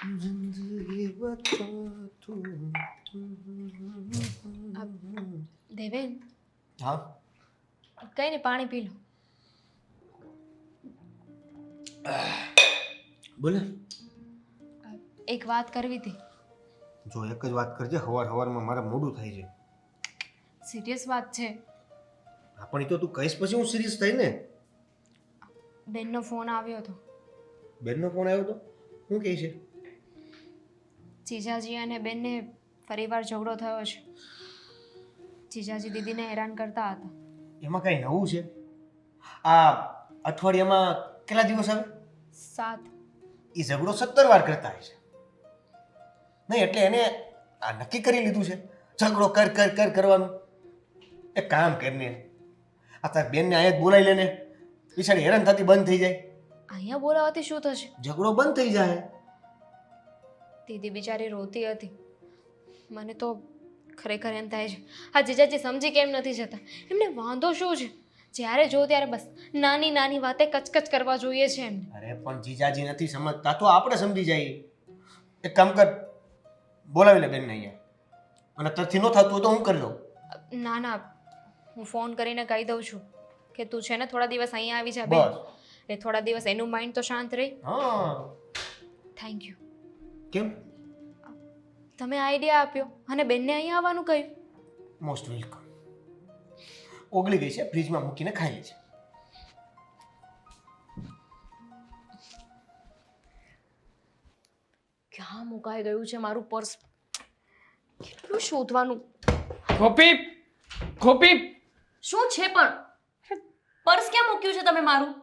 જિંદગી બતા તું. દેવેન, હા કઈ ને પાણી પી લો. બોલે. એક વાત કરવી હતી. જો એક જ વાત કરજે, હવારમાં મારે મોડું થાય છે. સિરિયસ વાત છે. હા પણ એ તો તું કહીશ પછી હું સિરિયસ થઈ ને. બેનનો ફોન આવ્યો હતો. બેનનો ફોન આવ્યો તો શું કહે છે? જીજાજી અને બેનને ફરીવાર ઝઘડો થયો છે. જીજાજી દીદીને હેરાન કરતા હતા. એમાં કઈ નવું છે? આ અઠવાડિયામાં કેટલા દિવસ આવે? 7. એ ઝઘડો 17 વાર કરતા હોય છે. નહીં એટલે એને આ નક્કી કરી લીધું છે ઝઘડો કર કરવાનું. એક કામ કરીને આ તાર બેનને અહીંયા જ બોલાવી લેને, બિચારી હેરાન થતી બંધ થઈ જાય. અહીંયા બોલાવાથી શું થશે? ઝઘડો બંધ થઈ જાય. દીદી બિચારી રોતી હતી. મને તો ખરેખર એમ થાય છે આ જીજાજી સમજી કેમ નથી જતા? એમને વાંધો શું છે? જ્યારે જો ત્યારે બસ નાની નાની વાતે કચકચ કરવા જોઈએ છે એમને. અરે પણ જીજાજી નથી સમજતા તો આપણે સમજી જઈએ. એક કામ કર, બોલાવી લે બેનને અહીંયા. અને તરથી ન થતું હોય તો હું કરી લઉં. ના ના, હું ફોન કરીને કહી દઉં છું કે તું છે ને થોડા દિવસ અહીંયા આવી જા બેન. એ થોડા દિવસ એનું માઇન્ડ તો શાંત રહે. હા. Thank you. કેમ? તમે આઈડિયા આપ્યો અને બેનને અહીંયા આવવાનું કહ્યું. Most welcome. ઓગળી ગઈ છે, ફ્રીજમાં મૂકીને ખાઈ લે છે. ક્યાં મુકાઈ ગયું છે મારું પર્સ? કેટલું શોધવાનું. ગોપી, ગોપી, શું છે પણ? પર્સ ક્યાં મૂક્યું છે તમે મારું?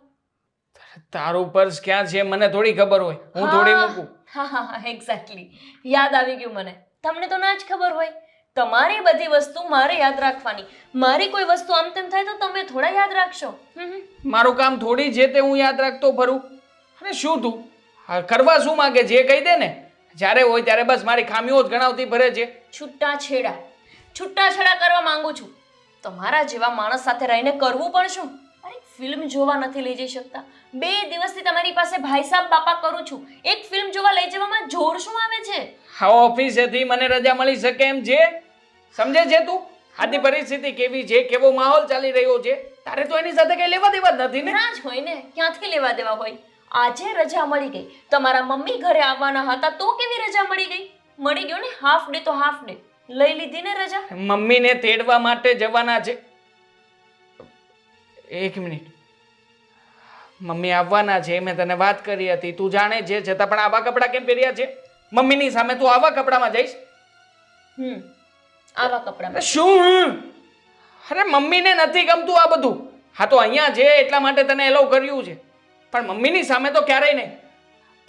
તારું પર્સ ક્યાં છે મને થોડી ખબર હોય? હું થોડી મૂકું? હા એક્ઝેક્ટલી, યાદ આવી ગયું મને. તમને તો ના જ ખબર હોય. તમારી બધી વસ્તુ મારે યાદ રાખવાની. મારી કોઈ વસ્તુ આમ તેમ થાય તો તમે થોડા યાદ રાખશો. મારું કામ થોડી છે તે હું યાદ રાખતો ફરું? અને શું તું કરવા શું માંગે? જે કહી દે ને. જ્યારે હોય ત્યારે બસ મારી ખામીઓ જ ગણાવતી ફરે છે. છૂટાછેડા કરવા માંગુ છું. તમારા જેવા માણસ સાથે રહીને કરવું પણ શું? અરે ફિલ્મ જોવા નથી લઈ જઈ શકતા. 2 દિવસથી તમારી પાસે ભાઈ સાહેબ બાપા કરું છું. એક ફિલ્મ જોવા લઈ જવામાં જોર શું આવે છે? હા, ઓફિસેથી મને રજા મળી શકે એમ છે? સમજે છે તું? આજની પરિસ્થિતિ કેવી છે, કેવો માહોલ ચાલી રહ્યો છે, તારે તો એની સાથે કઈ લેવા દેવા જ નથી ને. ના જ હોય ને, ક્યાંથી લેવા દેવા હોય? આજે રજા મળી ગઈ. તમારા મમ્મી ઘરે આવવાના હતા તો કેવી રજા મળી ગઈ? મળી ગયો ને હાફ ડે તો હાફ ડે. લઈ લીધી ને રજા. મમ્મીને તેડવા માટે જવાના છે. 1 મિનિટ. મમ્મી આવવાના છે, મેં તને વાત કરી હતી, તું જાણે છે, છતાં પણ આવા કપડાં કેમ પહેર્યા છે? મમ્મીની સામે તું આવા કપડામાં જઈશ? આવા કપડામાં શું? અરે મમ્મીને નથી ગમતું આ બધું. હા તો અહીંયા છે એટલા માટે તને એલાઉ કર્યું છે, પણ મમ્મીની સામે તો ક્યારેય નહીં.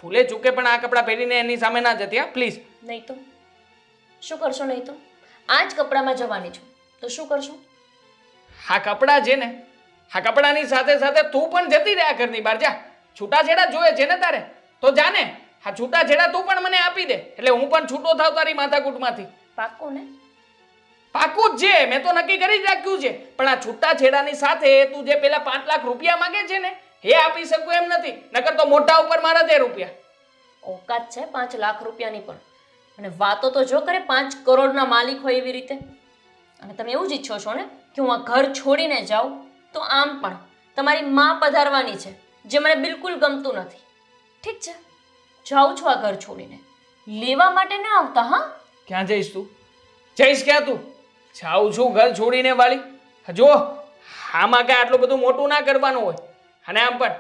ભૂલે ચૂકે પણ આ કપડાં પહેરીને એની સામે ના જતી, હા પ્લીઝ. નહીં તો શું કરશો? નહીં તો આ જ કપડામાં જવાની છું તો શું કરશો? આ કપડાં છે ને, આ કપડાની સાથે સાથે તું પણ જતી રહ્યા ઘરની બહાર. જા, છૂટાછેડા જોઈએ છે ને તારે તો જાને. આ છૂટાછેડા તું પણ મને આપી દે એટલે હું પણ છૂટો થાવ તારી માથાકૂટમાંથી. પાક્કું ને? પાક્કું જ છે, મેં તો નક્કી કરી જ રાખ્યું છે. પણ આ છૂટાછેડાની સાથે તું જે પેલા 5 લાખ રૂપિયા માંગે છે ને એ આપી શકું એમ નથી. નકર તો મોઢા ઉપર મારા દે રૂપિયા. ઓકાત છે 5 લાખ રૂપિયાની પણ. અને વાતો તો જો કરે 5 કરોડના માલિક હોય એવી રીતે. અને તમે એવું જ ઈચ્છો છો ને કે હું આ ઘર છોડીને જાઉં? તો આમ પણ તમારી માં પધારવાની છે જે મને બિલકુલ ગમતું નથી. ઠીક છે, જાઉં છું આ ઘર છોડીને. લેવા માટે ના આવતા. હા, ક્યાં જઈશ તું? જઈશ ક્યાં તું? જાઉં છું ઘર છોડીને વાળી. જો આમાં કાંઈ આટલું બધું મોટું ના કરવાનું હોય. અને આમ પણ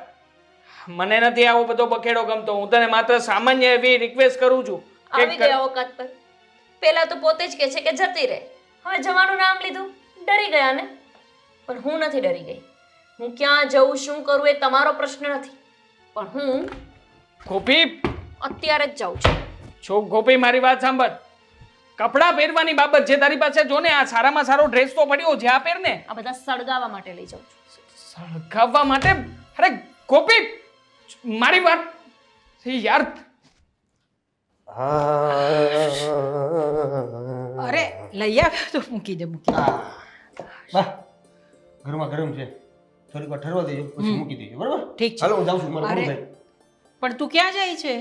મને નથી આવો બધો બખેડો ગમતો. હું તને માત્ર સામાન્ય એવી રિક્વેસ્ટ કરું છું. આવી ગયા ઓકાત પર. પેલા તો પોતે જ કહે છે કે જતી રહે, હવે જવાનું નામ લીધું. ડરી ગયા ને? પણ હું નથી ડરી ગઈ. હું ક્યાં જઉં, શું કરું એ તમારો પ્રશ્ન નથી. પણ હું ગોપી, અત્યારે જ જાઉં છું. છો ગોપી, મારી વાત સાંભળ. કપડાં પહેરવાની બાબત છે તારી પાસે. જો ને આ સારામાં સારો ડ્રેસ તો પડ્યો છે, આ પહેર ને. આ બધા સળગાવવા માટે લઈ જાઉં છું. સળગાવવા માટે? અરે ગોપી, મારી વાત યાર. અરે લઈ આવ્યો તો મૂકી દે. બા ગરમા ગરમ છે, થોડીક વાર ઠરવા દેજો પછી મૂકી દેજો, બરાબર? ઠીક છે. હાલો હું જાઉં છું, મારું મોડું થાય. પણ તું ક્યાં જાય છે?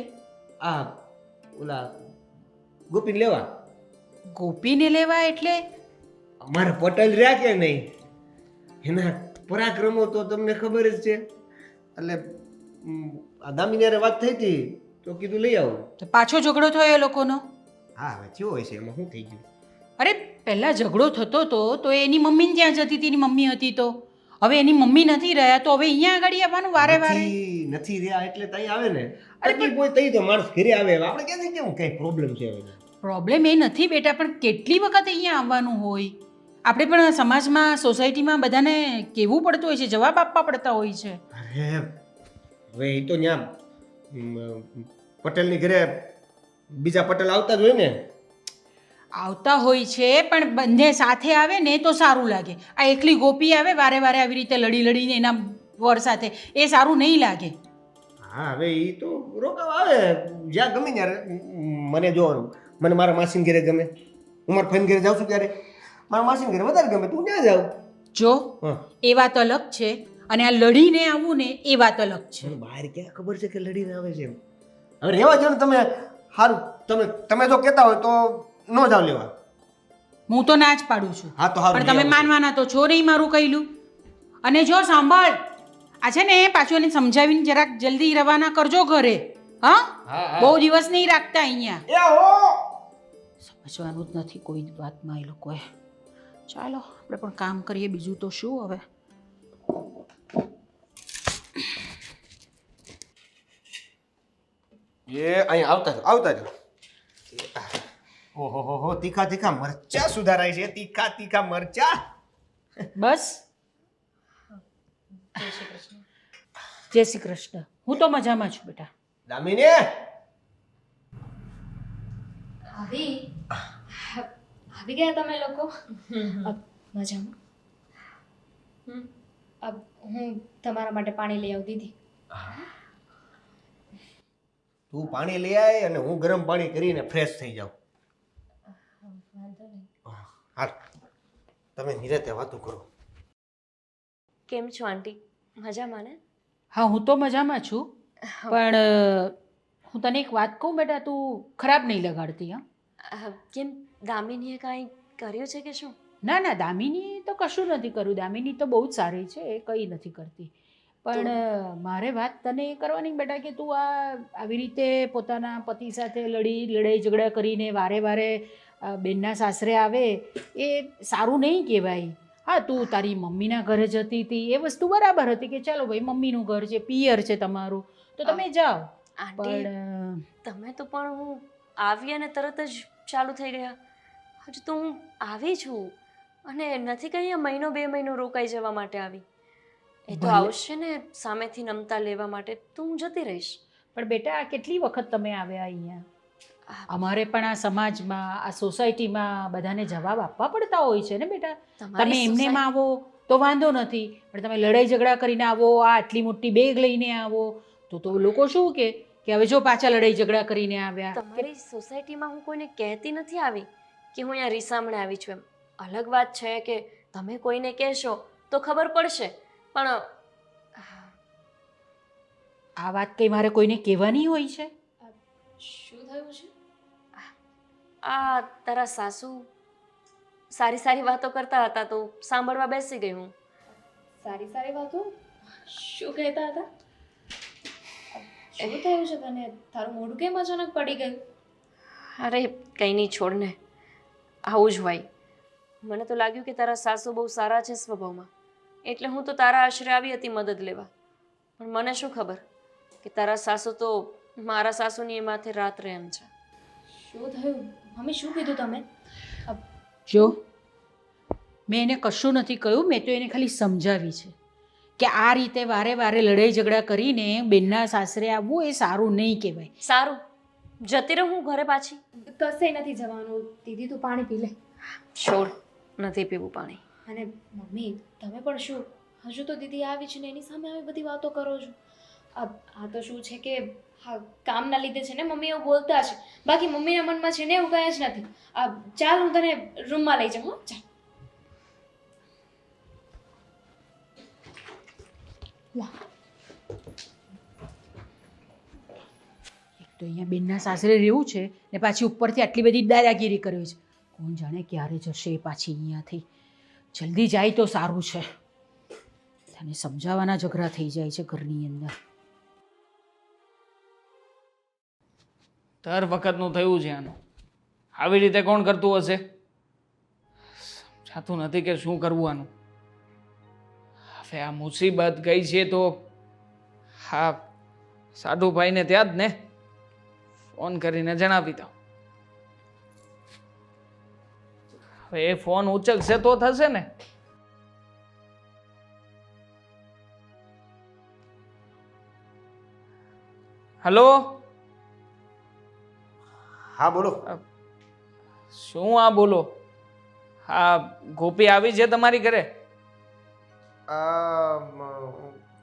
આ ઓલા ગોપીને લેવા. ગોપીને લેવા એટલે? અમારા પટેલ રહ્યા કે નહીં, એના પરાક્રમો તો તમને ખબર જ છે. એટલે આ દામિની હારે વાત થઈ હતી તો કીધું લઈ આવું. તો પાછો ઝઘડો થયો એ લોકોનો? હા હવે થયો હોય છે, એમાં શું થઈ ગયું? અરે પહેલાં ઝઘડો થતો હતો તો એની મમ્મીને ત્યાં જતી હતી, એની મમ્મી હતી તો. હવે એની મમ્મી નથી રહ્યા તો હવે અહીંયા આગળ આવવાનું વારે વારે? નથી રહ્યા એટલે તઈ આવે ને. તકલીફ હોય તઈ તો માણસ ઘરે આવે. આપણે ક્યાંથી કેવું કઈ પ્રોબ્લેમ છે હવે? પ્રોબ્લેમ એ નથી બેટા, પણ કેટલી વખત અહીંયા આવવાનું હોય? આપણે પણ સમાજમાં સોસાયટીમાં બધાને કહેવું પડતું હોય છે, જવાબ આપવા પડતા હોય છે. અરે હવે એ તો ત્યાં પટેલની ઘરે બીજા પટેલ આવતા જ હોય ને. આવતા હોય છે પણ બંને સાથે આવે ને તો સારું લાગે. આ એકલી ગોપી આવે વારે વારે આવી રીતે લડી લડીને એના વર સાથે, એ સારું નહીં લાગે. હા હવે એ તો રોકાવા આવે જ્યાં ગમે ત્યારે. મને જો મને મારા માસીને ઘરે ગમે, હું મારા ફઈને ઘરે જાઉં છું ત્યારે મારા માસીને ઘરે વધારે ગમે, તું ત્યાં જાવ. જો હા એ વાત અલગ છે અને આ લડીને આવવું ને એ વાત અલગ છે. મને બહાર ક્યાં ખબર છે કે લડીને આવે છે એમ. હવે રહેવા જો ને તમે. સારું તમે જો કહેતા હોય તો ન જાવ લેવા. હું તો ના જ પાડું છું. હા તો સારું પણ તમે માનવાના તો છો નહીં મારું કહેલું. અને જો સાંભળ, આ છે ને પાછું એને સમજાવીને જરાક જલ્દી રવાના કરજો ઘરે. હા, બહુ દિવસ નહીં રાખતા અહીંયા. સમજવાનું જ નથી કોઈ વાતમાં એ લોકોએ. ચાલો આપણે પણ કામ કરીએ, બીજું તો શું હવે. એ અહીંયા આવતા જ. ઓહો હો તીખા તીખા મરચા સુધારાય છે. તીખા તીખા મરચા. બસ, જય શ્રી કૃષ્ણ. હું તો મજામાં છું બેટા. દામિની આવી ગયા તમે લોકો? મજામાં? હું તમારા માટે પાણી લઈ આવી દીધી. તું પાણી લઈ આય અને હું ગરમ પાણી કરીને ફ્રેશ થઈ જાઉં. હાલ તમે નિરાતે વાતો કરો. કેમ છો આંટી? મજામાં ને? હા, હું તો મજામાં છું. પણ હું તને એક વાત કહું બેટા, તું ખરાબ નહીં લગાડતી. હા, કેમ દામિનીએ કાંઈ કર્યું છે કે શું? ના ના, દામિની તો કશું નથી કર્યું. દામિની તો બહુ જ સારી છે, એ કંઈ નથી કરતી. પણ મારે વાત તને એ કરવાની બેટા કે તું આવી રીતે પોતાના પતિ સાથે લડાઈ ઝઘડા કરીને વારે વારે બેનના સાસરે આવે એ સારું નહીં કહેવાય. હા, તું તારી મમ્મીના ઘરે જતી હતી એ વસ્તુ બરાબર હતી કે ચાલો ભાઈ મમ્મીનું ઘર છે, પિયર છે તમારું, તો તમે જાઓ. પણ તમે તો પણ હું આવી અને તરત જ ચાલુ થઈ ગયા. હજુ તો હું આવી છું અને નથી કહી મહિનો 2 મહિનો રોકાઈ જવા માટે આવી. એ તો આવશે ને સામેથી નમતા લેવા માટે, તો હું જતી રહીશ. પણ બેટા કેટલી વખત તમે આવ્યા અહીંયા? અમારે પણ આ સમાજમાં, આ સોસાયટીમાં બધાને જવાબ આપવા પડતા હોય છે ને બેટા. તમે એમનેમ આવો તો વાંધો નથી, પણ તમે લડાઈ ઝઘડા કરીને આવો, આ આટલી મોટી બેગ લઈને આવો તો લોકો શું કે હવે જો પાછા લડાઈ ઝઘડા કરીને આવ્યા. તમારી સોસાયટીમાં હું કોઈને કહેતી નથી આવી કે હું અહીંયા રીસામણે આવી છું એમ. અલગ વાત છે કે તમે કોઈને કહેશો તો ખબર પડશે, પણ આ વાત કઈ મારે કોઈને કહેવાની હોય છે? શું થયું છે? આ તારા સાસુ સારી સારી વાતો કરતા હતા તો સાંભળવા બેસી ગઈ હું. સારી વાતો? શું કહેતા હતા? શું થયું છે તને? તારું મોઢું કેમ અચાનક પડી ગયું? અરે કંઈ નહીં, છોડ ને. આવું જ હોય. મને તો લાગ્યું કે તારા સાસુ બહુ સારા છે સ્વભાવમાં, એટલે હું તો તારા આશરે આવી હતી મદદ લેવા. પણ મને શું ખબર કે તારા સાસુ તો મારા સાસુની એ માથે રાત રહે એમ છે. શું થયું મમ્મી? શું કીધું તમે? જો મેં એને કશું નથી કહ્યું, મેં તો એને ખાલી સમજાવી છે કે આ રીતે વારે વારે લડાઈ ઝઘડા કરીને બેનના સાસરે આવવું એ સારું નહીં કહેવાય. સારું, જતી રહું હું ઘરે પાછી. કશે નથી જવાનું. દીદી તું પાણી પી લે. છોડ, નથી પીવું પાણી. અને મમ્મી તમે પણ શું, હજુ તો દીદી આવી છે ને એની સામે આવી બધી વાતો કરો છો? આ તો શું છે કે હા કામના લીધે છે ને મમ્મી એવું બોલતા છે, બાકી મમ્મીના મનમાં છે ને એવું કંઈ જ નથી. ચાલ હું તને રૂમમાં લઈ જાઉં. હો ચાલ. તો અહીંયા બેનના સાસરે રહેવું છે ને પાછી ઉપરથી આટલી બધી દાદાગીરી કર્યો છે. કોણ જાણે ક્યારે જશે એ પાછી અહીંયાથી. જલ્દી જાય તો સારું છે. તને સમજાવવાના ઝઘડા થઈ જાય છે ઘરની અંદર. દર વખતનું થયું છે આનું. આવી રીતે કોણ કરતું હશે? સમજાતું નથી કે શું કરવું આનું. હવે આ મુસીબત ગઈ છે તો હા સાધુભાઈને ત્યાં જ ને ફોન કરીને જણાવી દઉં. હવે એ ફોન ઉચકશે તો થશે ને. હલો, હા બોલો. શું આ બોલો? હા ગોપી આવી છે તમારી ઘરે?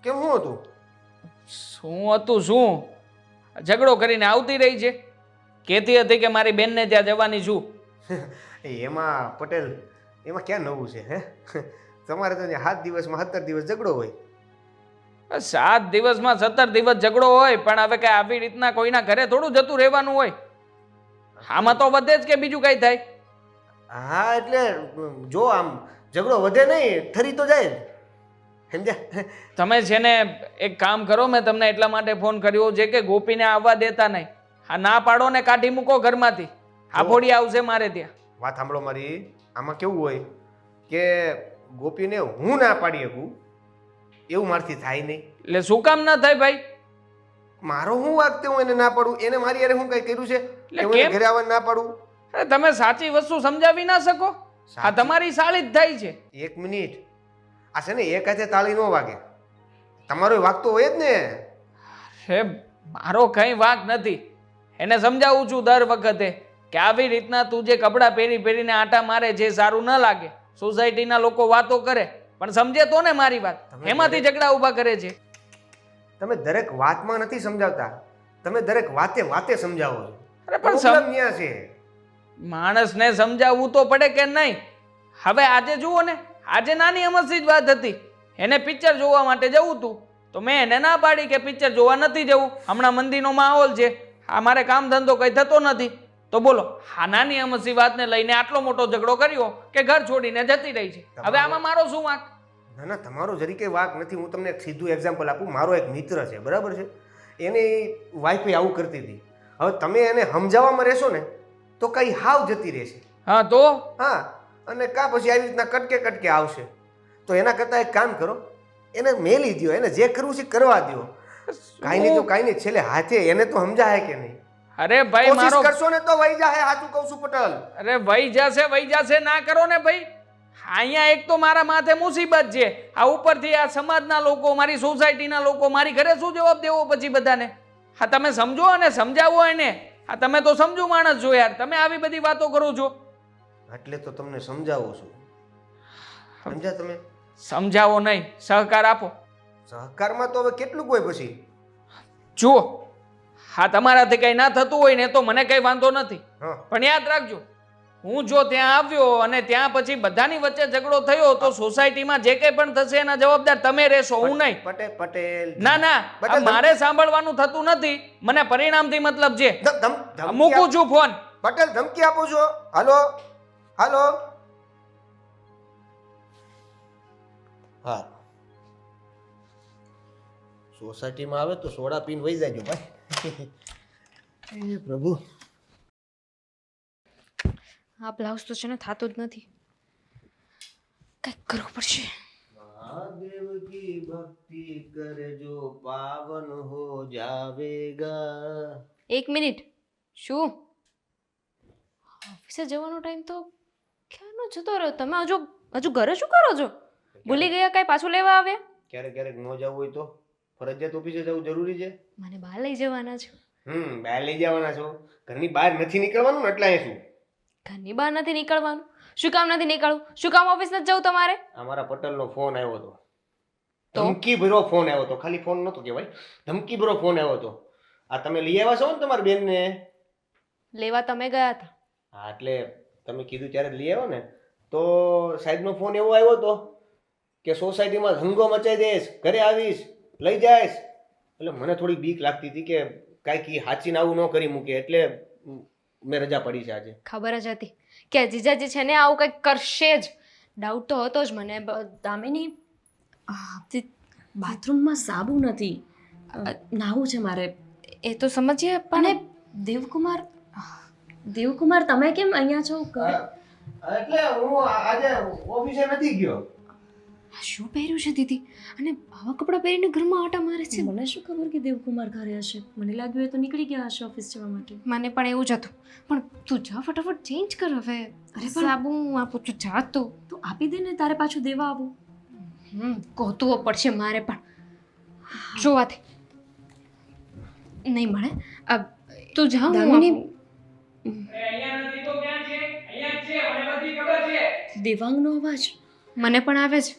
કેમ શું હતું? શું હતું શું? ઝઘડો કરીને આવતી રહી છે. કહેતી હતી કે મારી બેનને ત્યાં જવાની છું. એમાં પટેલ, એમાં ક્યાં નવું છે હે? તમારે તો 7 દિવસમાં 17 દિવસ ઝઘડો હોય. 7 દિવસમાં 17 દિવસ ઝઘડો હોય, પણ હવે કઈ આવી રીતના કોઈના ઘરે થોડું જતું રહેવાનું હોય. આમાં તો વધે જ કે બીજું કઈ થાય? હા એટલે જો આમ ઝઘડો વધે નહીં, ઠરી તો જાય જ. સમજ્યા? તમે છે ને એક કામ કરો, મેં તમને એટલા માટે ફોન કર્યો છે કે ગોપીને આવવા દેતા નહીં. હા ના પાડો ને કાઢી મૂકો ઘરમાંથી. આફોડી આવશે મારે ત્યાં. વાત સાંભળો મારી. આમાં કેવું હોય કે ગોપીને હું ના પાડી શકું એવું મારથી થાય નહીં. એટલે શું કામ ના થાય ભાઈ? મારો હું વાગ તે હું એને ના પાડું? એને મારી યારે હું કઈ કર્યું છે કે હું એને ઘરે આવવા ના પાડું? અરે તમે સાચી વસ્તુ સમજાવી ના શકો? આ તમારી સાળી જ થાય છે. એક મિનિટ, આ છે ને એક હાથે તાળી ન વાગે. તમારો વાગતો હોય જ ને. હે મારો કઈ વાંક નથી. એને સમજાવું છું દર વખતે કે આવી રીતના તું જે કપડાં પહેરીને આટા મારે જે સારું ન લાગે. સોસાયટીના લોકો વાતો કરે પણ સમજે તો ને મારી વાત. એમાંથી ઝઘડા ઊભા કરે છે. તમે દરેક વાતમાં નથી સમજાવતા, તમે દરેક વાતે વાતે સમજાવો છો. અરે પણ પ્રોબ્લેમ ન્યા છે. માણસને સમજાવવું તો પડે કે નહીં? હવે આજે જુઓ ને, આજે નાની અમસ્તી જ વાત હતી. એને પિક્ચર જોવા માટે જવું હતું તો મેં એને ના પાડી કે પિક્ચર જોવા નથી જવું, હમણાં મંદીનો માહોલ છે, આ મારે કામ ધંધો કઈ થતો નથી. તો બોલો, આ નાની અમસ્તી વાતને લઈને આટલો મોટો ઝઘડો કર્યો કે ઘર છોડીને જતી રહી છે. હવે આમાં મારો શું વાંક? ના ના, તમારો જરી કઈ વાક નથી. હું તમને એક સીધું એક્ઝામ્પલ આપું. મારો એક મિત્ર છે, બરાબર છે, એની વાઈફ આવું કરતી હતી. હવે તમે એને સમજાવવામાં રહેશો ને તો કઈ હાવ જતી રહેશે. હા તો હા, અને કા પછી આવી રીતના કટકે કટકે આવશે. તો એના કરતાં એક કામ કરો, એને મેલી દો, એને જે કરવું છે કરવા દો. કાંઈ નહીં તો કાંઈ નહીં, છેલ્લે હાથે એને તો સમજાય કે નહીં? અરે ભાઈ કોશિશ મારો કરશો ને તો વહી જાહે. સાચું કહું છું પટેલ. અરે વહી જશે ના કરો ને ભાઈ. અહીંયા એક તો મારા માથે મુસીબત છે, આ ઉપરથી આ સમાજના લોકો, મારી સોસાયટીના લોકો, મારી ઘરે શું જવાબ દેવો પછી બધાને? હા તમે સમજો અને સમજાવો એને. હા તમે તો સમજુ માણસ છો યાર, તમે આવી બધી વાતો કરો છો. એટલે તો તમને સમજાવું છું. સમજ્યા તમે? સમજાવો નહીં, સહકાર આપો. સહકારમાં તો હવે કેટલું કોઈ પછી. જુઓ, હા તમારાથી કઈ ના થતું હોય ને તો મને કઈ વાંધો નથી, હા, પણ યાદ રાખજો, હું જો ત્યાં આવ્યો અને ત્યાં પછી બધાની વચ્ચે ઝઘડો થયો તો સોસાયટીમાં જે કંઈ પણ થશે એના જવાબદાર તમે રહેશો, હું નહીં. પટેલ ના ના, આ મારે સાંભળવાનું થતું નથી, મને પરિણામથી મતલબ છે. મૂકું છું ફોન. પટેલ ધમકી આપો છો? હાલો હાલો. હા, સોસાયટીમાં આવે તો સોડા પીને વહી જાજો ભાઈ. એ પ્રભુ, આ બ્લાઉઝ તો છે ને થતું જ નથી. કંઈક કરવું પડશે. મહાદેવ કી ભક્તિ કરજો પાવન હો જાવેગા. 1 મિનિટ. શું ઓફિસે જવાનો ટાઈમ તો ક્યાંનો જતો રહ્યો? તમે હજુ ઘરે શું કરો છો? ભૂલી ગયા કાંઈ પાછું લેવા આવ્યા? ક્યારેક ક્યારેક ન જવું હોય તો ફરજિયાત ઓફિસે જવું જરૂરી છે. મને બહાર લઈ જવાના છે. બહાર લઈ જવાના છો? ઘરની બહાર નથી નીકળવાનું ને એટલે અહીંયા શું? ઘરની બહાર નથી નીકળવાનું? શું કામ નથી નીકળવું? શું કામ ઓફિસ નથી જવું તમારે? અમારા પટેલનો ફોન આવ્યો હતો. ધમકી ભર્યો ફોન આવ્યો હતો. ખાલી ફોન નતો કહેવાય, ધમકી ભર્યો ફોન આવ્યો હતો. આ તમે લઈ આવ્યા છો ને તમારી બેનને? લેવા તમે ગયા હતા. હા, એટલે તમે કીધું ત્યારે લઈ આવ્યો ને, તો સાહેબનો ફોન એવો આવ્યો હતો કે સોસાયટીમાં ધંગો મચાઈ દઈશ, ઘરે આવીશ, લઈ જઈશ. એટલે મને થોડી બીક લાગતી હતી કે કાંઈક ઈ હાચીને આવું ન કરી મૂકે એટલે મેં રજા પડી છે આજે. ખબર જ હતી કે આ જીજાજી છે ને આવું કંઈક કરશે જ. ડાઉટ તો હતો જ મને. દામિની બાથરૂમમાં સાબુ નથી, નાવું છે મારે. એ તો સમજીએ અને પણ દેવકુમાર તમે કેમ અહીંયા છો? એટલે હું આજે ઓફિસે નથી ગયો. આ શું પહેર્યું છે દીદી? અને આવા કપડાં પહેરીને ઘરમાં આટા મારે છે. મને શું ખબર કે દેવકુમાર ઘરે હશે? મને લાગ્યું એ તો નીકળી ગયા હશે ઓફિસ જવા માટે. મને પણ એવું જ હતું. પણ તું જા ફટાફટ ચેન્જ કર હવે. અરે સાબુ હું આપું છું, જા તું. તું આપી દે ને, તારે પાછું દેવા આવું. ગોતવો પડશે મારે પણ. જોવાથી નહીં મળે. તું જા. દામિની અહીંયા નથી તો ક્યાં છે? અહીંયા જ છે, મને બધી ખબર છે. દેવાંગનો અવાજ મને પણ આવે છે.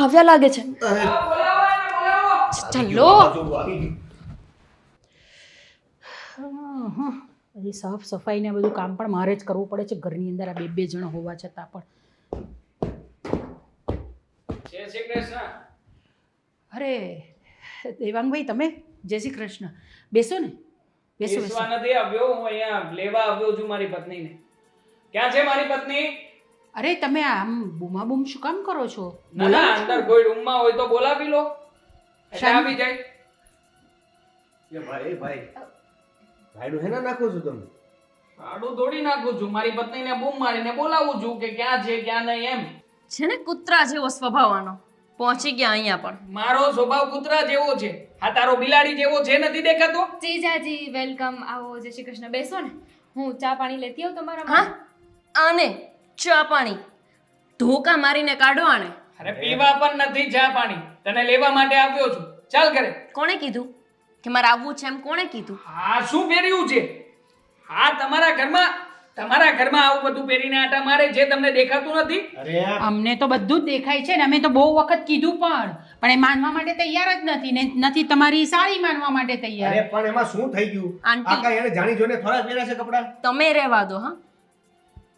આવ્યા લાગે છે. બોલાવો એને, બોલાવો. ચાલો. બધી સાફ સફાઈ ને બધું કામ પણ મારે જ કરવું પડે છે ઘરની અંદર, આ બે જણ હોવા છતાં પણ. જય શ્રી કૃષ્ણ. અરે દેવાંગભાઈ, તમે? જય શ્રી કૃષ્ણ. બેસો ને, બેસો બેસો. બેસવા નથી આવ્યો, હું અહીંયા લેવા આવ્યો છું મારી પત્નીને. ક્યાં છે મારી પત્ની? અરે તમે આમ બૂમાબૂમ શું કામ કરો છો? ના ના, અંદર કોઈ રૂમમાં હોય તો બોલાવી લો, એટલે આવી જાય. એ ભાઈ ભાઈડું હેના નાખો છો તમે? આડું દોડી નાખું છું, મારી પત્નીને બૂમ મારીને બોલાવું છું કે ક્યાં છે ક્યાં નહીં એમ. છે ને કૂતરા જેવો સ્વભાવ આનો. પહોંચી ગયા અહીંયા પણ. મારો સ્વભાવ કૂતરા જેવો છે, આ તારો બિલાડી જેવો છે, નથી દેખાતો? જીજાજી વેલકમ. આવો, જય શ્રી કૃષ્ણ. બેસો ને, હું ચા પાણી લેતી આવું તમારા હા, માટે. આને ચા પાણી ધોકા મારીને કાઢો આને. અરે પીવા પણ નથી ચા પાણી, તને લેવા માટે આવ્યો છું. ચાલ ઘરે. કોણે કીધું કે મારે આવવું છે એમ? કોણે કીધું? હા, શું પહેર્યું છે? હા, તમારા ઘરમાં આવું બધું પહેરીને આટા મારે છે, તમને દેખાતું નથી? અરે અમને તો બધું જ દેખાય છે ને, અમે તો બહુ વખત કીધું પણ એ માનવા માટે તૈયાર જ નથી ને નથી તમારી સાડી માનવા માટે તૈયાર. અરે પણ એમાં શું થઈ ગયું? આંટી. આ કાંઈ એને જાણી જોઈને થોડા પહેર્યા છે કપડાં? તમે રહેવા દો. હા,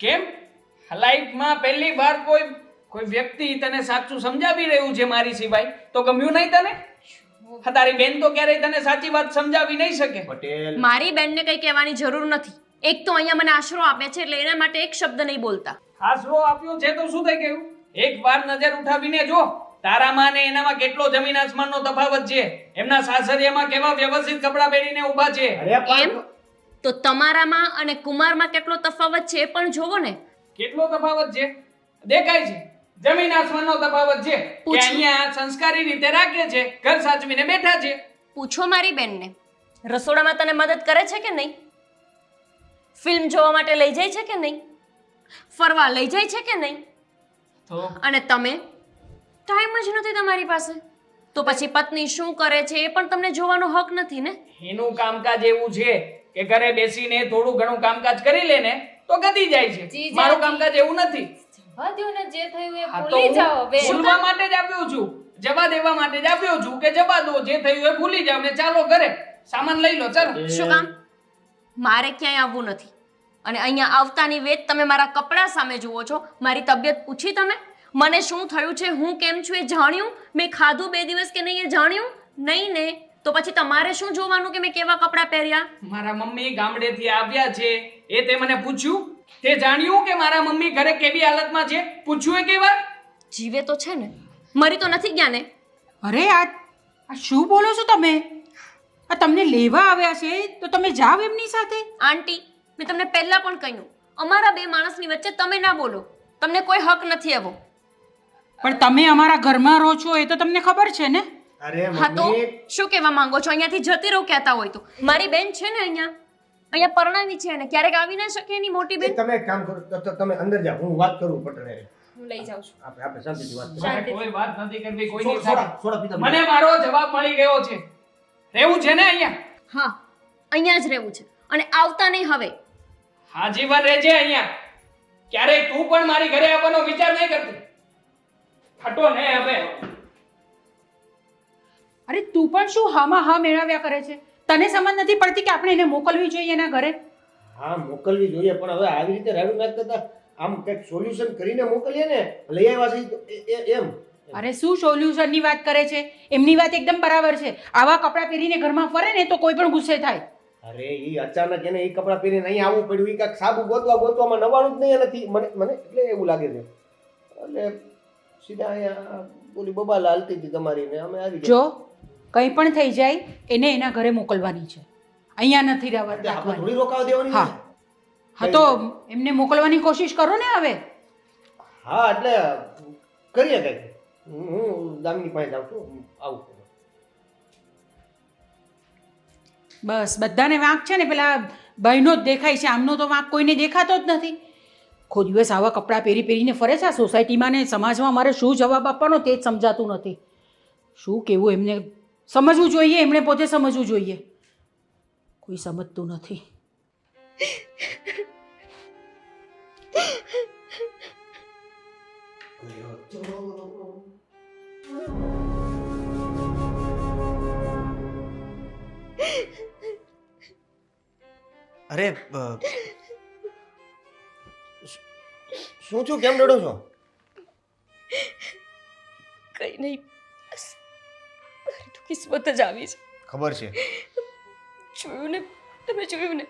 કેમ? લાઈફમાં પહેલી વાર કોઈ વ્યક્તિ તને સાચું સમજાવી રહ્યું છે મારી સિવાય, તો ગમ્યું નહીં તને? હા, તારી બેન તો ક્યારેય તને સાચી વાત સમજાવી નહીં શકે. પટેલ મારી બેનને કંઈ કહેવાની જરૂર નથી. એક તો અહીંયા મને આશરો આપે છે એટલે એના માટે એક શબ્દ નહીં બોલતા. આશરો આપ્યો છે તો શું થઈ ગયું? એક વાર નજર ઉઠાવીને જો, તારામાં ને એનામાં કેટલો જમીન આસમાનનો તફાવત છે. એમના સાસરિયામાં કેવા વ્યવસ્થિત કપડાં પહેરીને ઊભા છે. અરે પણ એમ તો તમારામાં અને કુમારમાં કેટલો તફાવત છે એ પણ જોવો ને. કેટલો તફાવત છે દેખાય છે, જમીન આસમાનનો તફાવત છે. કે પૂછો. અહીંયા સંસ્કારી રીતે રાખે છે, ઘર સાચવીને બેઠા છે. પૂછો મારી બેનને, રસોડામાં તને મદદ કરે છે કે નહીં? ફિલ્મ જોવા માટે લઈ જાય છે કે નહીં? ફરવા લઈ જાય છે કે નહીં? તો અને તમે ટાઈમ જ નથી તમારી પાસે, તો પછી પત્ની શું કરે છે એ પણ તમને જોવાનો હક નથી ને. એનું કામકાજ એવું છે કે ઘરે બેસીને થોડું ઘણું કામકાજ કરી લે ને તો ગતી જાય છે. જીજાજી. મારું કામકાજ એવું નથી. જવા દ્યો ને, જે થયું એ હા, તો ભૂલી જાઓ હું હવે. ભૂલવા માટે જ આવ્યો છું, જવા દેવા માટે જ આવ્યો છું કે જવા દો, જે થયું એ ભૂલી જાવ ને ચાલો ઘરે, સામાન લઈ લો, ચાલો. શું કામ? મારે ક્યાંય આવવું નથી. અને અહીંયા આવતાની વેત તમે મારા કપડાં સામે જુઓ છો. મારી તબિયત પૂછી તમે? મને શું થયું છે, હું કેમ છું એ જાણ્યું? મેં ખાધું 2 દિવસ કે નહીં એ જાણ્યું? નહીં ને તો પછી તમારે શું જોવાનું કે મેં કેવા કપડાં પહેર્યા? મારા મમ્મી ગામડેથી આવ્યા છે એ તે મને પૂછ્યું? તે જાણ્યું કે મારા મમ્મી ઘરે કેવી હાલતમાં છે? પૂછ્યું એ કઈ વાર? જીવે તો છે ને, મરી તો નથી ગયા ને? અરે આ શું બોલો છો તમે? આ તમને લેવા આવ્યા છે તો તમે જાઓ એમની સાથે. આંટી, મેં તમને પહેલા પણ કહ્યું, અમારા બે માણસની વચ્ચે તમે ના બોલો. તમને કોઈ હક નથી એવો. પણ તમે અમારા ઘરમાં રહો છો એ તો તમને ખબર છે ને. અરે હા તો મમ્મી શું કહેવા માંગો છો? અહીંયાથી જતી રહો કહેતા હોય તો. મારી બેન છે ને અહીંયા પરણાવી છે અને ક્યારેક આવી ના શકે એની મોટી બેન. તમે એક કામ કરો, તમે અંદર જાઓ, હું વાત કરું પટેલ હારે. હું લઈ જાઉં છું. આપણે શાંતિથી વાત કરીએ. મારે કોઈ વાત નથી કરવી કોઈની સાથે. સોડા સોડા પીતા મને મારો જવાબ મળી ગયો છે. રહેવું છે ને અહીંયા? હા, અહીંયા જ રહેવું છે અને આવતા નહીં હવે. આજીવન રહેજે અહીંયા. ક્યારેય તું પણ મારી ઘરે આવવાનો વિચાર નહીં કરતી. હટો ને હવે. અરે તું પણ શું હામાં હા મેળવ્યા કરે છે? તને સમજ નથી પડતી કે આપણે એને મોકલવી જોઈએ એના ઘરે? હા મોકલવી જોઈએ, પણ હવે આવી રીતે રાડું નાખ કરતા આમ કંઈક સોલ્યુશન કરીને મોકલીએ ને. લઈ આવ્યા છે તો એમ અરે શું સોલ્યુશનની વાત કરે છે? એમની વાત એકદમ બરાબર છે. આવા કપડાં પહેરીને ઘરમાં ફરે ને તો કોઈ પણ ગુસ્સે થાય. અરે ઈ અચાનક એને ઈ કપડાં પહેરીને અહીં આવવું પડ્યું. ઈ કાંઈક સાબુ ગોતવામાં નવાનું જ નહીં નથી. મને એટલે એવું લાગે છે. એટલે સીધા અહીંયા બોલી બબાલ હાલતી હતી તમારી ને અમે આવી જો કંઈ પણ થઈ જાય એને એના ઘરે મોકલવાની છે, અહીંયા નથી આપણે રાખવાની. થોડી રોકાવા દેવાની હા છે. હા તો એમને મોકલવાની કોશિશ કરો ને હવે. હા એટલે કરીએ કંઈક. હું દામિની પાસે જાઉં છું, આવું. બસ બધાને વાંક છે ને પેલા ભાઈનો જ દેખાય છે, આમનો તો વાંક કોઈને દેખાતો જ નથી. આખો દિવસ આવા કપડાં પહેરીને ફરે છે આ સોસાયટીમાં ને સમાજમાં. મારે શું જવાબ આપવાનો તે જ સમજાતું નથી. શું કહેવું એમને? સમજવું જોઈએ, એમણે પોતે સમજવું જોઈએ. કોઈ સમજતું નથી. અરે શું છું? કેમ રડો છો? કઈ નહીં, બસ મારી તો કિસ્મત જ આવી છે. ખબર છે. જોયું ને, તમે જોયું ને,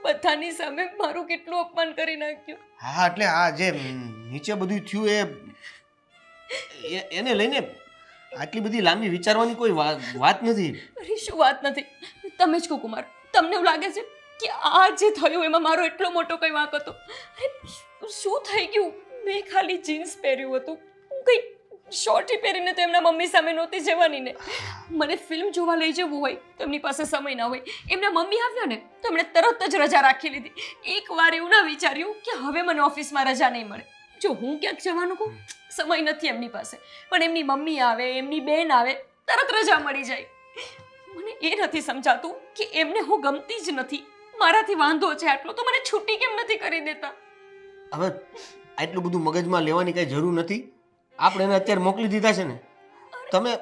બધાની સામે મારું કેટલું અપમાન કરી નાખ્યું. હા એટલે આ જે નીચે બધું થયું એને લઈને આટલી બધી લાંબી વિચારવાની કોઈ વાત નથી. અરે શું વાત નથી? તમે જ કહો કુમાર, તમને એવું લાગે છે કે આ જે થયું એમાં મારો એટલો મોટો કઈ વાંક હતો? અરે શું થઈ ગયું? મેં ખાલી જીન્સ પહેર્યું હતું, હું કઈ શોર્ટી પહેરીને તો એમના મમ્મી સામે નહોતી જવાની ને. મને ફિલ્મ જોવા લઈ જવું હોય તો એમની પાસે સમય ના હોય. એમના મમ્મી આવ્યા ને તો એમણે તરત જ રજા રાખી લીધી. એકવાર એવું ના વિચાર્યું કે હવે મને ઓફિસમાં રજા નહીં મળે. જો હું ક્યાંક જવાનું કહું, સમય નથી એમની પાસે, પણ એમની મમ્મી આવે, એમની બેન આવે, તરત રજા મળી જાય. મને એ નથી સમજાતું કે એમને હું ગમતી જ નથી, મારાથી વાંધો છે આટલો, તો મને છૂટી કેમ નથી કરી દેતા? હવે આટલું બધું મગજમાં લેવાની કઈ જરૂર નથી. આપણે એને અત્યારે મોકલી દીધા છે ને. તમે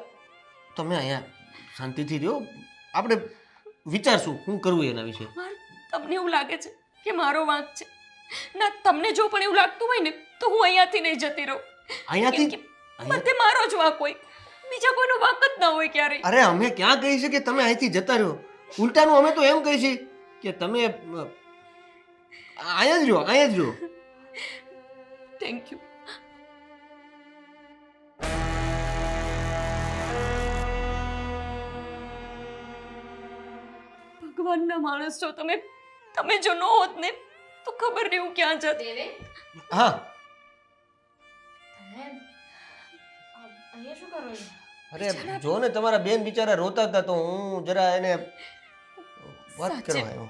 અહીંયા શાંતિથી રહ્યો, આપણે વિચારશું શું કરવું એના વિશે. તમને એવું લાગે છે કે મારો વાંક છે? ના, તમને જો પણ એવું લાગતું હોય ને તો હું અહીંયાથી નહીં જતી રહું. અહીંયાથી? બધે મારો જ વાંક હોય, બીજા કોઈનો વાંક જ ના હોય ક્યારેય. અરે અમે ક્યાં કહીએ છીએ કે તમે અહીંથી જતા રહ્યો? ઉલટાનું અમે તો એમ કહીએ છીએ કે તમે અહીંયા જ રહ્યો. Thank you. ભગવાનના માણસ છો તમે. તમે જો ન હોત ને તો ખબર નહીં હું ક્યાં જત. હા અહીંયા શું કરો છો? અરે જો ને તમારા બેન બિચારા રોતા હતા તો હું જરા એને વાત સાચે. કરવા આવ્યો.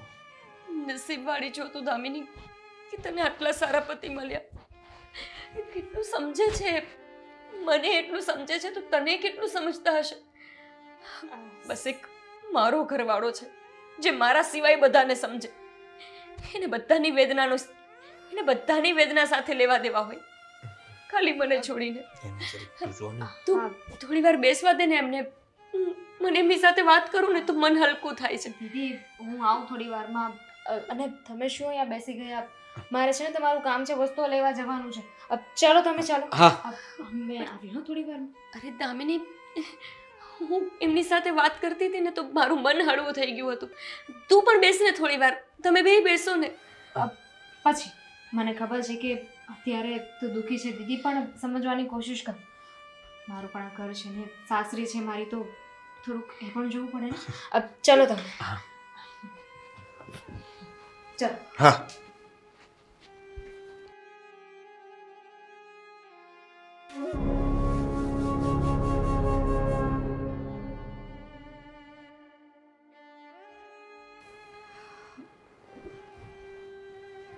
નસીબવાળી છો તું દામિની કે તને આટલા સારા પતિ મળ્યા. કેટલું સમજે છે, મને એટલું સમજે છે તો તને કેટલું સમજતા હશે. બસ એક મારો ઘરવાળો છે જે મારા સિવાય બધાને સમજે. એને બધાની વેદના સાથે લેવા દેવા હોય, ખાલી મને છોડીને. તું થોડી વાર બેસવા દે ને એમને. મને એમની સાથે વાત કરું ને તો મન હલકું થાય છે. દીદી હું આવું થોડી વારમાં. અને તમે શું અહીંયા બેસી ગયા? મારે છે ને તમારું કામ છે, વસ્તુઓ લેવા જવાનું છે. ચાલો તમે ચાલો. હા મેં આવી હા થોડી વારમાં. અરે દામિની, હું એમની સાથે વાત કરતી હતી ને તો મારું મન હળવું થઈ ગયું હતું. તું પણ બેસ ને થોડી વાર. તમે બે બેસો ને. પછી મને ખબર છે કે અત્યારે તું દુઃખી છે દીદી, પણ સમજવાની કોશિશ કર. મારું પણ આ ઘર છે ને, સાસરી છે મારી, તો થોડુંક એ પણ જોવું પડે ને. ચાલો તમે. ચાલો. હા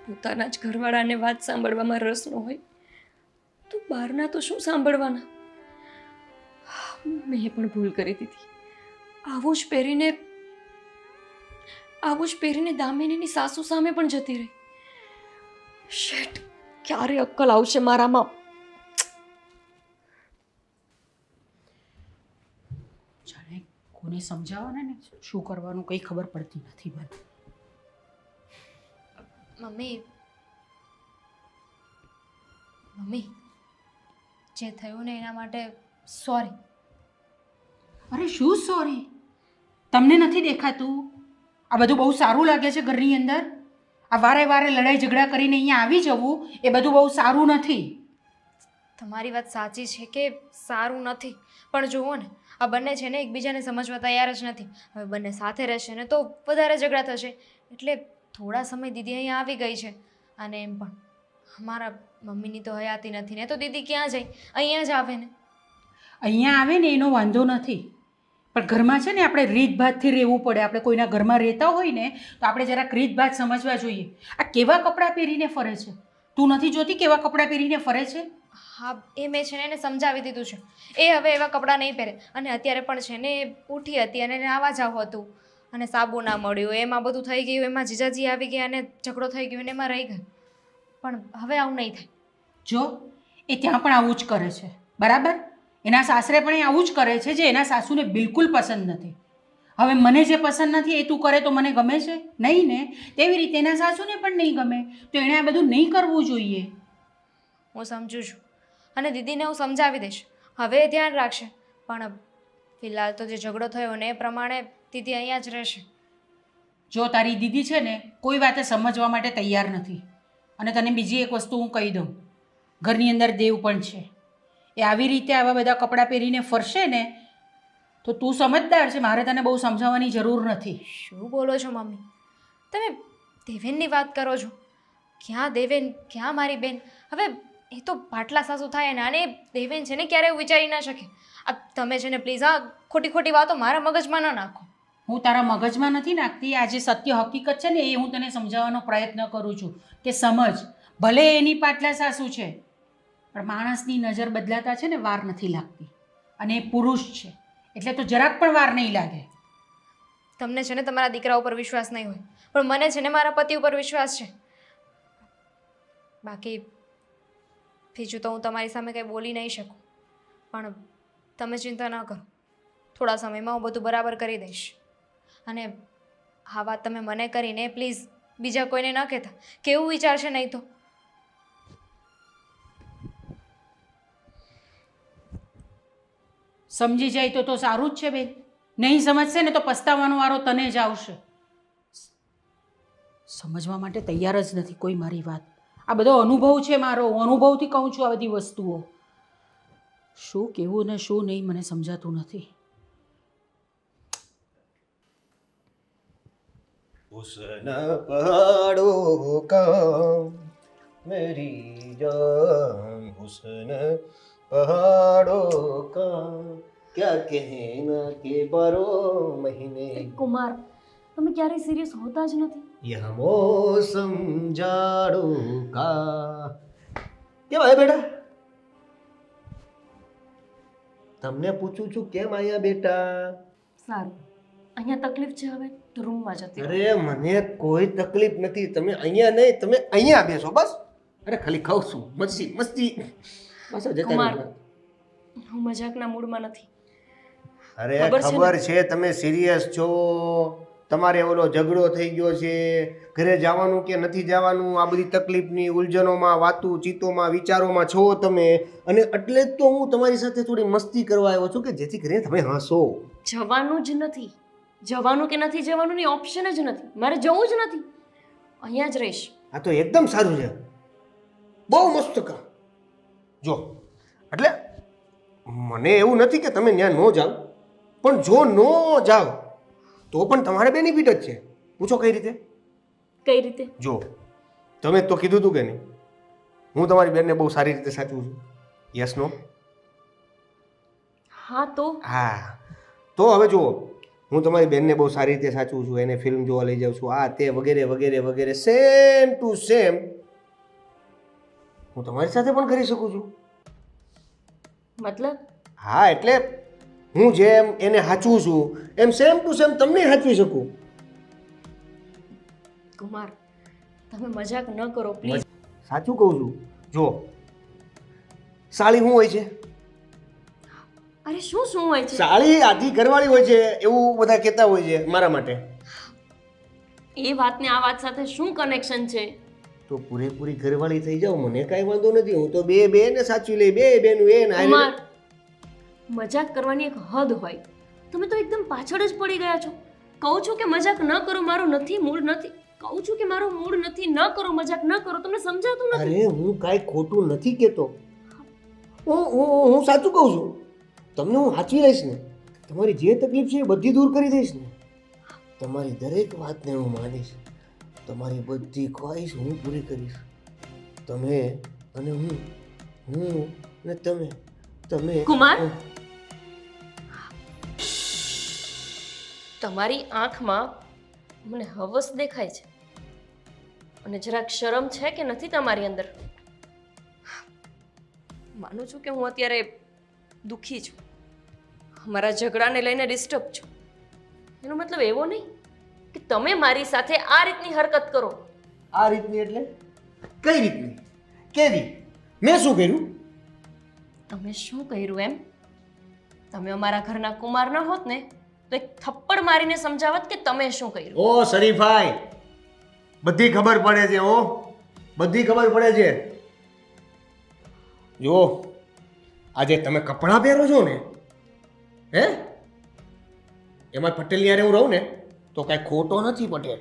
પોતાના જ ઘરવાળાને વાત સાંભળવામાં રસ ન હોય તો બહારના તો શું સાંભળવાના. મેં પણ ભૂલ કરી દીધી. આવું જ પહેરીને દામિનીની સાસુ સામે પણ જતી રહી. શેટ, ક્યારે અક્કલ આવશે મારામાં? જાણે કોને સમજાવવાના ને શું કરવાનું કંઈ ખબર પડતી નથી મને. મમ્મી જે થયું ને એના માટે સોરી. અરે શું સોરી? તમને નથી દેખાતું આ બધું બહુ સારું લાગે છે ઘરની અંદર? આ વારે વારે લડાઈ ઝઘડા કરીને અહીંયા આવી જવું એ બધું બહુ સારું નથી. તમારી વાત સાચી છે કે સારું નથી, પણ જુઓ ને આ બંને છે ને એકબીજાને સમજવા તૈયાર જ નથી. હવે બંને સાથે રહેશે ને તો વધારે ઝઘડા થશે. એટલે થોડા સમય દીદી અહીંયા આવી ગઈ છે. અને એમ પણ અમારા મમ્મીની તો હયાતી નથી ને, તો દીદી ક્યાં જાય? અહીંયા જ આવે ને. અહીંયા આવે ને એનો વાંધો નથી, પણ ઘરમાં છે ને આપણે રીતભાતથી રહેવું પડે. આપણે કોઈના ઘરમાં રહેતા હોય ને તો આપણે જરાક રીતભાત સમજવા જોઈએ. આ કેવા કપડાં પહેરીને ફરે છે? તું નથી જોતી કેવા કપડાં પહેરીને ફરે છે? હા, એ મેં છે ને એને સમજાવી દીધું છે. એ હવે એવા કપડાં નહીં પહેરે. અને અત્યારે પણ છે ને એ ઉઠી હતી અને એને આવા જાવ હતું અને સાબુ ના મળ્યું, એમાં બધું થઈ ગયું, એમાં જીજાજી આવી ગયા અને ઝઘડો થઈ ગયો અને એમાં રહી ગયું. પણ હવે આવું નહીં થાય. જો એ ત્યાં પણ આવું જ કરે છે, બરાબર? એના સાસરે પણ એ આવું જ કરે છે, જે એના સાસુને બિલકુલ પસંદ નથી. હવે મને જે પસંદ નથી એ તું કરે તો મને ગમે છે? નહીં ને? તેવી રીતે એના સાસુને પણ નહીં ગમે, તો એણે આ બધું નહીં કરવું જોઈએ. હું સમજુ છું અને દીદીને હું સમજાવી દઈશ. હવે એ ધ્યાન રાખશે. પણ ફિલહાલ તો જે ઝઘડો થયો ને એ પ્રમાણે દીદી અહીંયા જ રહેશે. જો તારી દીદી છે ને કોઈ વાતે સમજવા માટે તૈયાર નથી. અને તને બીજી એક વસ્તુ હું કહી દઉં, ઘરની અંદર દેવ પણ છે. એ આવી રીતે આવા બધા કપડાં પહેરીને ફરશે ને તો તું સમજદાર છે, મારે તને બહુ સમજાવવાની જરૂર નથી. શું બોલો છો મમ્મી? તમે દેવેનની વાત કરો છો? ક્યાં દેવેન, ક્યાં મારી બેન? હવે એ તો પાટલા સાસુ થાય ને, અને દેવેન છે ને ક્યારે એવું વિચારી ના શકે. આ તમે છે ને પ્લીઝ આ ખોટી ખોટી વાતો મારા મગજમાં ન નાખો. હું તારા મગજમાં નથી નાખતી. આ જે સત્ય હકીકત છે ને એ હું તને સમજાવવાનો પ્રયત્ન કરું છું કે સમજ. ભલે એની પાટલા સાસુ છે, પણ માણસની નજર બદલાતા છે ને વાર નથી લાગતી. અને એ પુરુષ છે એટલે તો જરાક પણ વાર નહીં લાગે. તમને છે ને તમારા દીકરા ઉપર વિશ્વાસ નહીં હોય, પણ મને છે ને મારા પતિ ઉપર વિશ્વાસ છે. બાકી બીજું તો હું તમારી સામે કંઈ બોલી નહીં શકું. પણ તમે ચિંતા ન કરો, થોડા સમયમાં હું બધું બરાબર કરી દઈશ. અને આ વાત તમે મને કરીને પ્લીઝ બીજા કોઈને ન કહેતા, કેવું વિચારશે નહીં તો. સમજી જાય તો સારું જ છે બેન. નહીં સમજશે ને તો પસ્તાવાનો વારો તને જ આવશે. સમજવા માટે તૈયાર જ નથી કોઈ મારી વાત. આ બધો અનુભવ છે મારો, હું અનુભવથી કહું છું આ બધી વસ્તુઓ. શું કહેવું ને શું નહીં મને સમજાતું નથી. हुस्न पहाड़ों का मेरी जान, हुस्न पहाड़ों का क्या कहना के बारो महीने. કુમાર, તમે ક્યારેય સિરિયસ હોતા જ નથી. यह मौसम जाड़ों का. કેમ આયા બેટા? તમને પૂછું છું કેમ આયા બેટા? સારું, અહીંયા તકલીફ છે, હવે તો રૂમમાં જતી રહો. અરે મને કોઈ તકલીફ નથી, તમે અહીંયા નહીં, તમે અહીંયા બેસો બસ. અરે ખાલી ખાવ છું, મસ્તી મસ્તી બસ જતા કુમાર, રહો. હું મજાકના મૂડમાં નથી. અરે ખબર છે ને? ખબર છે તમે સિરિયસ છો. તમારે ઓલો ઝઘડો થઈ ગયો છે, ઘરે જવાનું કે નથી જવાનું, આ બધી તકલીફની ઉલઝનોમાં, વાતું ચીતોમાં, વિચારોમાં છો તમે. અને એટલે જ તો હું તમારી સાથે થોડી મસ્તી કરવા આવ્યો છું કે જેથી કરીને તમે હસો. જવાનું જ નથી. જવાનું કે નથી જવાનું ની ઓપ્શન જ નથી. મારે જવું જ નથી, અહીંયા જ રહીશ. આ તો એકદમ સારું છે, બહુ મસ્ત કામ. જો એટલે મને એવું નથી કે તમે ત્યાં ન જાઓ, પણ જો ન જાઓ તો પણ તમારે બેનિફિટ જ છે. પૂછો કઈ રીતે? કઈ રીતે? જો તમે તો કીધું હતું કે નહીં, હું તમારી બેનને બહુ સારી રીતે સાચવું છું. Yes no? હા તો હા તો હવે જુઓ, હું તમારી બેનને બહુ સારી રીતે સાચવું છું, એને ફિલ્મ જોવા લઈ જાઉં છું, આ તે વગેરે વગેરે વગેરે, સેમ ટુ સેમ હું તમારી સાથે પણ કરી શકું છું. મતલબ? હા એટલે હું જેમ એને સાચવું છું એમ સેમ ટુ સેમ તમને સાચવી શકું. કુમાર, તમે મજાક ન કરો પ્લીઝ. સાચું કહું છું. જો સાળી શું હોય છે? અરે શું શું હોય છે? સાળી આધી ઘરવાળી હોય છે એવું બધા કહેતા હોય છે મારા માટે. એ વાતને આ વાત સાથે શું કનેક્શન છે? તો પૂરેપૂરી ઘરવાળી થઈ જાવ, મને કાંઈ વાંધો નથી. હું તો બે બેને સાચવી લઈ, બે બેનું એ ને કુમાર, મજાક કરવાની એક હદ હોય. તમે તો એકદમ પાછળ જ પડી ગયા છો. કહું છું કે મજાક ન કરો, મારો નથી મૂડ નથી. કહું છું કે મારો મૂડ નથી, ન કરો મજાક, ન કરો. તમને સમજાતું નથી. અરે હું કાંઈ ખોટું નથી કહેતો. હું સાચું કહું છું. તમને હું સાચવી લઈશ ને, તમારી જે તકલીફ છે એ બધી દૂર કરી દઈશ ને. તમારી દરેક વાતને હું માનીશ, તમારી બધી ખ્વાહિશ હું પૂરી કરીશ. તમે અને હું ને તમે કુમાર, તમારી આંખમાં મને હવસ દેખાય છે અને જરાક શરમ છે કે નથી તમારી અંદર? માનું છું કે હું અત્યારે દુઃખી છું, અમારા ઝઘડાને લઈને ડિસ્ટર્બ છું. એનો મતલબ એવો નહીં કે તમે મારી સાથે આ રીતની હરકત કરો. આ રીતની એટલે કઈ રીતની? કેવી? મેં શું કર્યું? તમે શું કર્યું એમ? તમે અમારા ઘરના કુમાર ન હોત ને તો એક થપ્પડ મારીને સમજાવત કે તમે શું કર્યું. ઓ શરીફાઈ, બધી ખબર પડે છે. બધી ખબર પડે છે. જો આજે તમે કપડાં પહેરો છો ને, હે એમાં પટેલની હારે હું રહું ને તો કાંઈ ખોટો નથી પટેલ.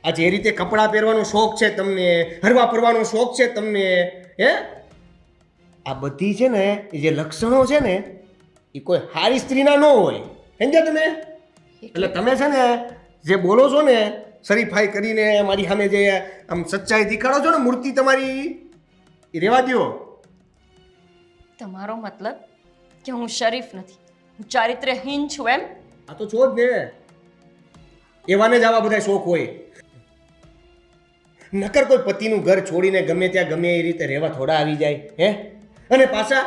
આ જે રીતે કપડાં પહેરવાનો શોખ છે તમને, હરવા ફરવાનો શોખ છે તમને, હે આ બધી છે ને એ જે લક્ષણો છે ને એ કોઈ સારી સ્ત્રીના ન હોય. સમજ્યા તમે? એટલે તમે છે ને જે બોલો છો ને શરીફાઈ કરીને મારી સામે જે આમ સચ્ચાઈ દેખાડો છો ને, મૂર્તિ તમારી એ રહેવા દ્યો. તમારો મતલબ કે હું શરીફ નથી, હું ચારિત્ર્યહીન છું એમ? આ તો છો જ ને. એવાને જ આવા બધા શોખ હોય. નકર કોઈ પતિનું ઘર છોડીને ગમે ત્યાં ગમે એ રીતે રહેવા થોડા આવી જાય, હે? અને પાછા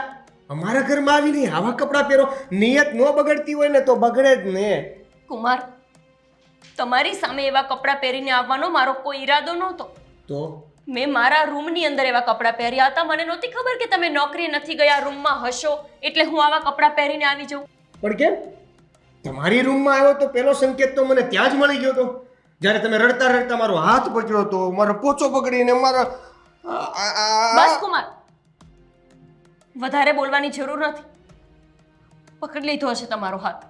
અમારા ઘરમાં આવીને આવા કપડાં પહેરો. નિયત ન બગડતી હોય ને તો બગડે જ ને. કુમાર, તમારી સામે એવા કપડાં પહેરીને આવવાનો મારો કોઈ ઈરાદો નહોતો. તો મેં મારા રૂમની અંદર એવા કપડાં પહેર્યા હતા. મને નહોતી ખબર કે તમે નોકરી નથી ગયા, રૂમમાં હશો, એટલે હું આવા કપડાં પહેરીને આવી જાઉં. પણ કેમ? તમારી રૂમમાં આવ્યો તો પેલો સંકેત તો મને ત્યાં જ મળી ગયો હતો, જ્યારે તમે રડતા રડતા મારો હાથ પકડ્યો હતો, મારો પોચો પકડીને મારા બસ કુમાર, વધારે બોલવાની જરૂર નથી. પકડી લીધો હશે તમારો હાથ,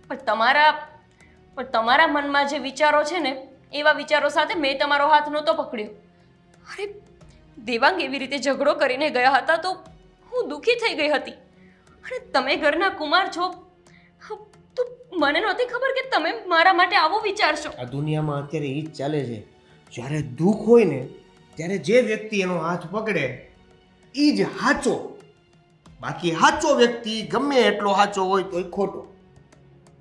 પણ તમારા મનમાં જે વિચારો છે ને એવા વિચારો સાથે મેં તમારો હાથ નહોતો પકડ્યો. અરે દેવાંગ એવી રીતે ઝઘડો કરીને ગયા હતા તો હું દુઃખી થઈ ગઈ હતી. અને તમે ઘરના કુમાર છો તો મને નહોતી ખબર કે તમે મારા માટે આવો વિચારશો. આ દુનિયામાં અત્યારે એ જ ચાલે છે. જ્યારે દુઃખ હોય ને ત્યારે જે વ્યક્તિ એનો હાથ પકડે એ જ સાચો. બાકી સાચો વ્યક્તિ ગમે એટલો સાચો હોય તો એ ખોટો.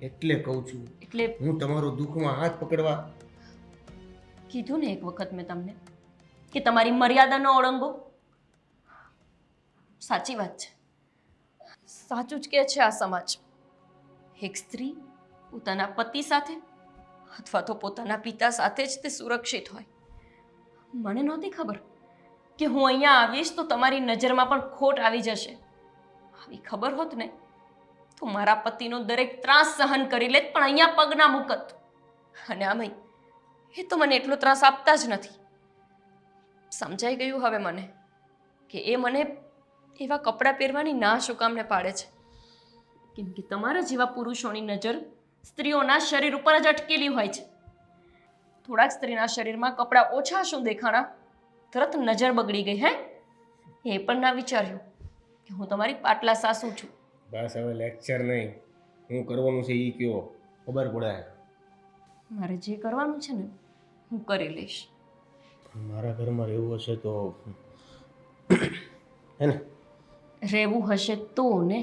એટલે કહું છું, એટલે હું તમારો દુઃખમાં હાથ પકડવા કીધું ને એક વખત મેં તમને કે તમારી મર્યાદા ન ઓળંગો. સાચી વાત છે, સાચું જ કહે છે આ સમાજ. એક સ્ત્રી પોતાના પતિ સાથે અથવા તો પોતાના પિતા સાથે જ તે સુરક્ષિત હોય. મને નહોતી ખબર કે હું અહીંયા આવીશ તો તમારી નજરમાં પણ ખોટ આવી જશે. આવી ખબર હોત ને તો મારા પતિનો દરેક ત્રાસ સહન કરી લેત, પણ અહીંયા પગ ના મૂકત. અને આમય એ તો મને એટલો ત્રાસ આપતા જ નથી. સમજાઈ ગયું હવે મને કે એ મને એવા કપડાં પહેરવાની ના શું કામને પાડે છે. કેમ કે તમારા જેવા પુરુષોની નજર સ્ત્રીઓના શરીર ઉપર જ અટકેલી હોય છે. થોડાક સ્ત્રીના શરીરમાં કપડાં ઓછા શું દેખાણા, તરત નજર બગડી ગઈ. હે, એ પણ ના વિચાર્યું કે હું તમારી પાટલા સાસુ છું. બસ હવે લેક્ચર નહીં, હું કરવાનું છે એ કયો, ખબર પડે. મારે જે કરવાનું છે ને હું કરી લઈશ. મારા ઘરમાં રહેવું હશે તો હે ને? રહેવું હશે તો ને.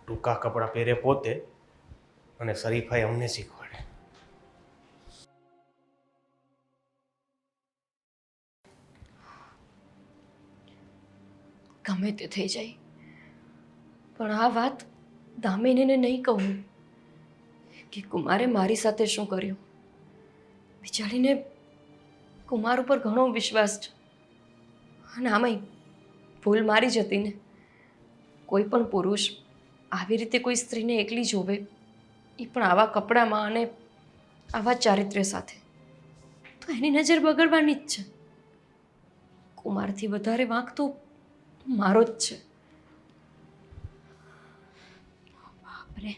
ટૂંકા કપડાં પહેરે પોતે અને શરીફાઈ અમને શીખવાડે. ગમે તે થઈ જાય, પણ આ વાત દામિનીને નહીં કહું કે કુમારે મારી સાથે શું કર્યું. બિચારીને કુમાર ઉપર ઘણો વિશ્વાસ છે. અને આમાંય ભૂલ મારી જ હતી ને. કોઈ પણ પુરુષ આવી રીતે કોઈ સ્ત્રીને એકલી જોવે એ પણ આવા કપડામાં અને આવા ચારિત્ર્ય સાથે, તો એની નજર બગડવાની જ છે. કુમારથી વધારે વાંક તો મારો જ છે. અરે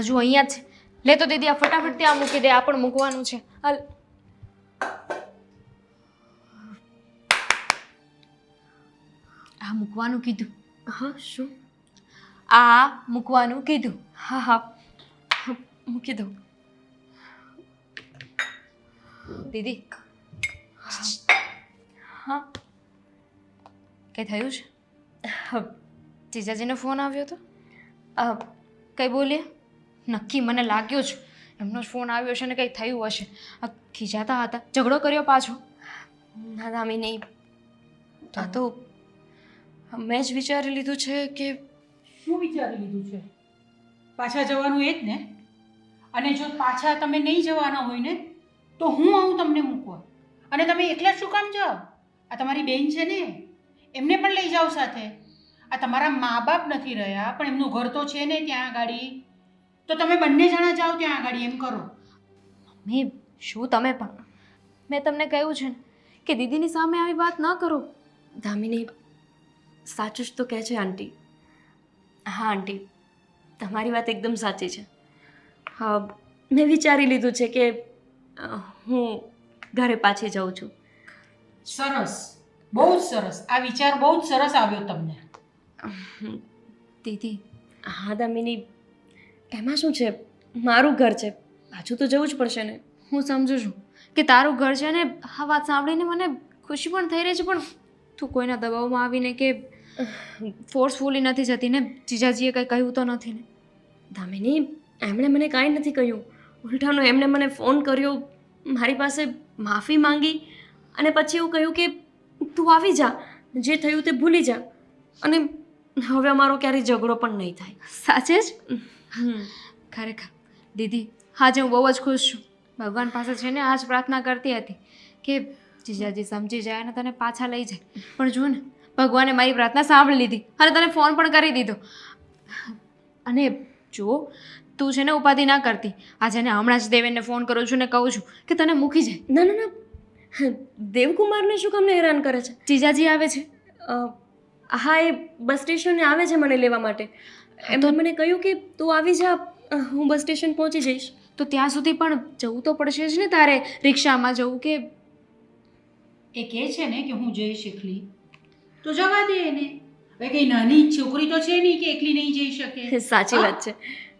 હજુ અહીંયા જ છે. લે તો દીદી આ ફટાફટ ત્યાં મૂકી દે, આ પણ મૂકવાનું છે. હાલ. આ મૂકવાનું કીધું. હા શું? આ મૂકવાનું કીધું. હા હા મૂકી દઉં. દીદી હા કંઈ થયું છે? હા, જીજાજીનો ફોન આવ્યો હતો? કંઈ બોલીએ? નક્કી મને લાગ્યું જ એમનો જ ફોન આવ્યો છે ને કંઈ થયું હશે. આ ખીજાતા હતા, ઝઘડો કર્યો પાછો? ના દામી નહીં. આ તો મેં જ વિચારી લીધું છે કે શું વિચારી લીધું છે? પાછા જવાનું એ જ ને? અને જો પાછા તમે નહીં જવાના હોય ને તો હું આવું તમને મૂકવા, અને તમે એકલા શું કામ જાઓ? આ તમારી બેન છે ને, એમને પણ લઈ જાઓ સાથે. આ તમારા મા બાપ નથી રહ્યા પણ એમનું ઘર તો છે ને ત્યાં આગળ, તો તમે બંને જણા જાઓ ત્યાં આગળ. એમ કરો. મમ્મી શું તમે પણ, મેં તમને કહ્યું છે ને કે દીદીની સામે આવી વાત ન કરો. દામિની સાચું જ તો કહે છે આંટી. હા આંટી, તમારી વાત એકદમ સાચી છે. હા, મેં વિચારી લીધું છે કે હું ઘરે પાછી જાઉં છું. સરસ, બહુ જ સરસ. આ વિચાર બહુ જ સરસ આવ્યો તમને. દીદી હા દામિની, એમાં શું છે, મારું ઘર છે, પાછું તો જવું જ પડશે ને. હું સમજુ છું કે તારું ઘર છે ને, આ વાત સાંભળીને મને ખુશી પણ થઈ રહી છે, પણ તું કોઈના દબાવમાં આવીને કે ફોર્સફુલી નથી જતી ને? જીજાજીએ કંઈ કહ્યું તો નથી ને? દામિની, એમણે મને કાંઈ નથી કહ્યું. ઉલટાનો એમણે મને ફોન કર્યો, મારી પાસે માફી માંગી અને પછી એવું કહ્યું કે તું આવી જા, જે થયું તે ભૂલી જા, અને હવે અમારો ક્યારેય ઝઘડો પણ નહીં થાય. સાચે જ? ખરેખર દીદી આજે હું બહુ જ ખુશ છું. ભગવાન પાસે છે ને આ જ પ્રાર્થના કરતી હતી કે જીજાજી સમજી જાય અને તને પાછા લઈ જાય. પણ જો ને, ભગવાને મારી પ્રાર્થના સાંભળી લીધી અને તને ફોન પણ કરી દીધો. અને જો તું છે ને ઉપાધિ ના કરતી, આજે ને હમણાં જ દેવેનને ફોન કરું છું ને કહું છું કે તને મૂકી જાય. ના ના ના, દેવકુમારને શું કામને હેરાન કરે છે? જીજાજી આવે છે. હા, એ બસ સ્ટેશને આવે છે મને લેવા માટે. એમણે મને કહ્યું કે તું આવી જા, હું બસ સ્ટેશન પહોંચી જઈશ. તો ત્યાં સુધી પણ જવું તો પડશે જ ને તારે, રિક્ષામાં જવું કે? એ કહે છે ને કે હું જઈશ એકલી, તો જવા દે એને. હવે કઈ નાની છોકરી તો છે નહીં કે એકલી નહીં જઈ શકે. સાચી વાત છે.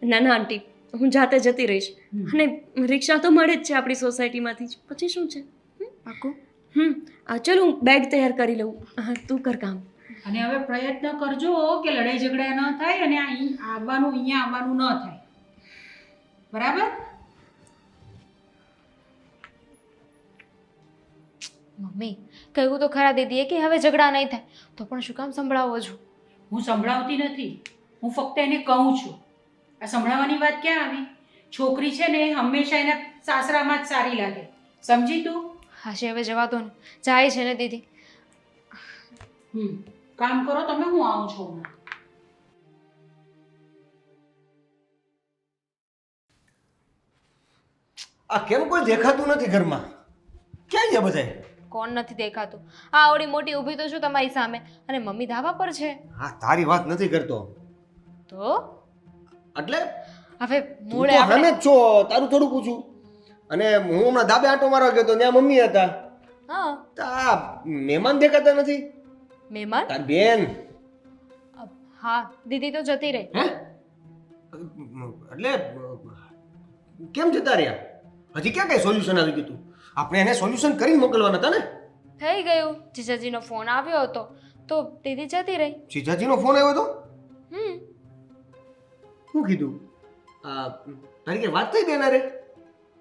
ના ના આંટી, હું જાતે જતી રહીશ. અને રિક્ષા તો મળે જ છે આપણી સોસાયટીમાંથી જ. પછી શું છે? પાકું? ચાલો હું બેગ તૈયાર કરી લઉં. હા, તું કર કામ. અને હવે પ્રયત્ન કરજો કે લડાઈ ઝઘડા ન થાય અને અહીંયા આવવાનું ન થાય. બરાબર? મમ્મી કહ્યું તો ખરા દીદીએ કે હવે ઝઘડા નહીં થાય, તો પણ શું કામ સંભળાવો છો? હું સંભળાવતી નથી, હું ફક્ત એને કહું છું. આ સંભળાવવાની વાત ક્યાં આવી? છોકરી છે ને હંમેશા એના સાસરામાં જ સારી લાગે. સમજી તું? હાશે હવે જવા દો ને, જાય છે ને દીદી. કામ કરો તમે, હું આવું છું હમણાં. આ કેમ કોઈ દેખાતું નથી ઘરમાં? ક્યાં ગયા બધાય? કોણ નથી દેખાતું? આ આવડી મોટી ઊભી તો છું તમારી સામે, અને મમ્મી ધાબા પર છે. હા, તારી વાત નથી કરતો. તો એટલે હવે તું મૂળે તો આપણે હામે જ છો, તારું થોડું પૂછું. અને હું હમણાં ધાબે આંટો મારવા ગયો તો ત્યાં મમ્મી હતા. હા તો આ મહેમાન દેખાતા નથી? મહેમાન? તાર બેન. હા દીદી તો જતી રહી. હે? એટલે કેમ જતા રહ્યા? હજી ક્યાં કઈ સોલ્યુશન આવી ગયું? આપણે એને સોલ્યુશન કરીને મોકલવાના હતા ને? થઈ ગયું. જીજાજીનો ફોન આવ્યો હતો તો દીદી જતી રહી. જીજાજીનો ફોન આવ્યો હતો? હમ શું કીધું? તારી કે વાત થઈ બેન અરે?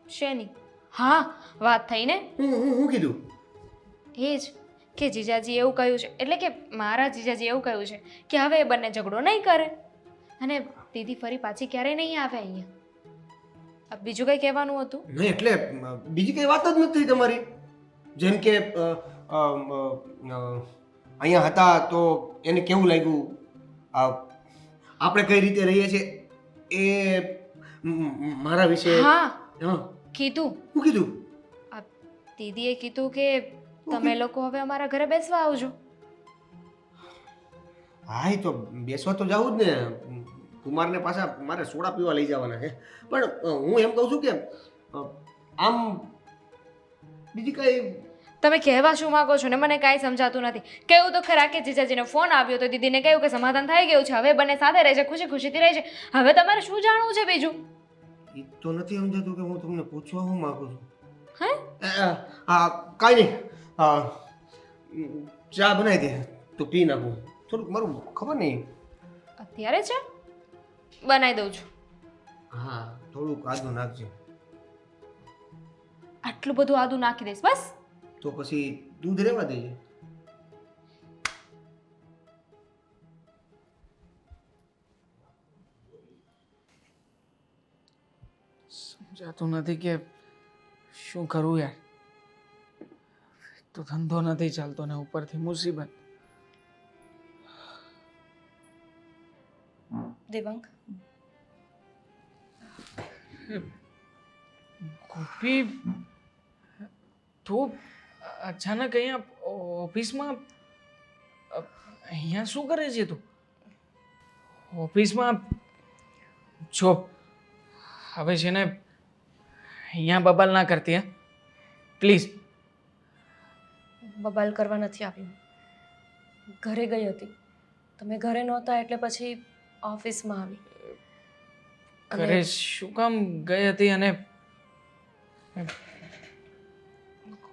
શેની? હા વાત થઈ ને. હું કીધું? એ જ કે જીજાજી એવું કહ્યું છે, એટલે કે મારા જીજાજી એવું કહ્યું છે કે હવે એ બંને ઝઘડો નહીં કરે અને દીદી ફરી પાછી ક્યારેય નહીં આવે અહીંયા. બીજું કંઈ કહેવાનું હતું? નહીં એટલે બીજી કઈ વાત જ નથી તમારી. જેમ કે અહીંયા હતા તો એને કેવું લાગ્યું, આપણે કઈ રીતે રહીએ છીએ એ મારા વિશે હા હા કીધું. શું કીધું? આ દીદીએ કીધું કે તમે લોકો હવે અમારા ઘરે બેસવા આવજો. હા એ તો બેસવા તો જવું જ ને. કુમારને પાછા મારે સોડા પીવા લઈ જવાના છે. પણ હું એમ કહું છું કે આમ બીજી કઈ તમે કહેવા શું માંગો છો ને મને કાંઈ સમજાતું નથી. કેવું તો ખરા કે જીજાજીનો ફોન આવ્યો તો દીદીને કહ્યું કે સમાધાન થઈ ગયું છે, હવે બંને સાથે રહે છે, ખુશી ખુશીથી રહે છે. હવે તમારે શું જાણવું છે બીજું? એ તો નથી સમજાતું કે હું તમને પૂછવા હું માંગુ છું. હે? કાંઈ નહીં. ચા બનાવી દે તો પી નાખું. થોડુંક મારું ખબર નહીં. અત્યારે છે બનાવી દઉં છું. હા થોડુંક આદુ નાખજો. આટલું બધું આદું નાખી દઈશ બસ. તો પછી દૂધ રહેવા દેજે. સમજાતું નથી કે શું કરું યાર. તો ધંધો નથી ચાલતો ને ઉપરથી મુસીબત. દેવાંગ, ગોપી, તું અચાનક અહીંયા ઓફિસમાં અહીંયા શું કરે છે તું? ઓફિસમાં જો હવે છે ને અહીંયા બબાલ ના કરતી, હે પ્લીઝ. બબાલ કરવા નથી આવી. ઘરે ગઈ હતી, તમે ઘરે નહોતા એટલે પછી ઓફિસમાં આવી. ઘરે શું કામ ગઈ હતી? અને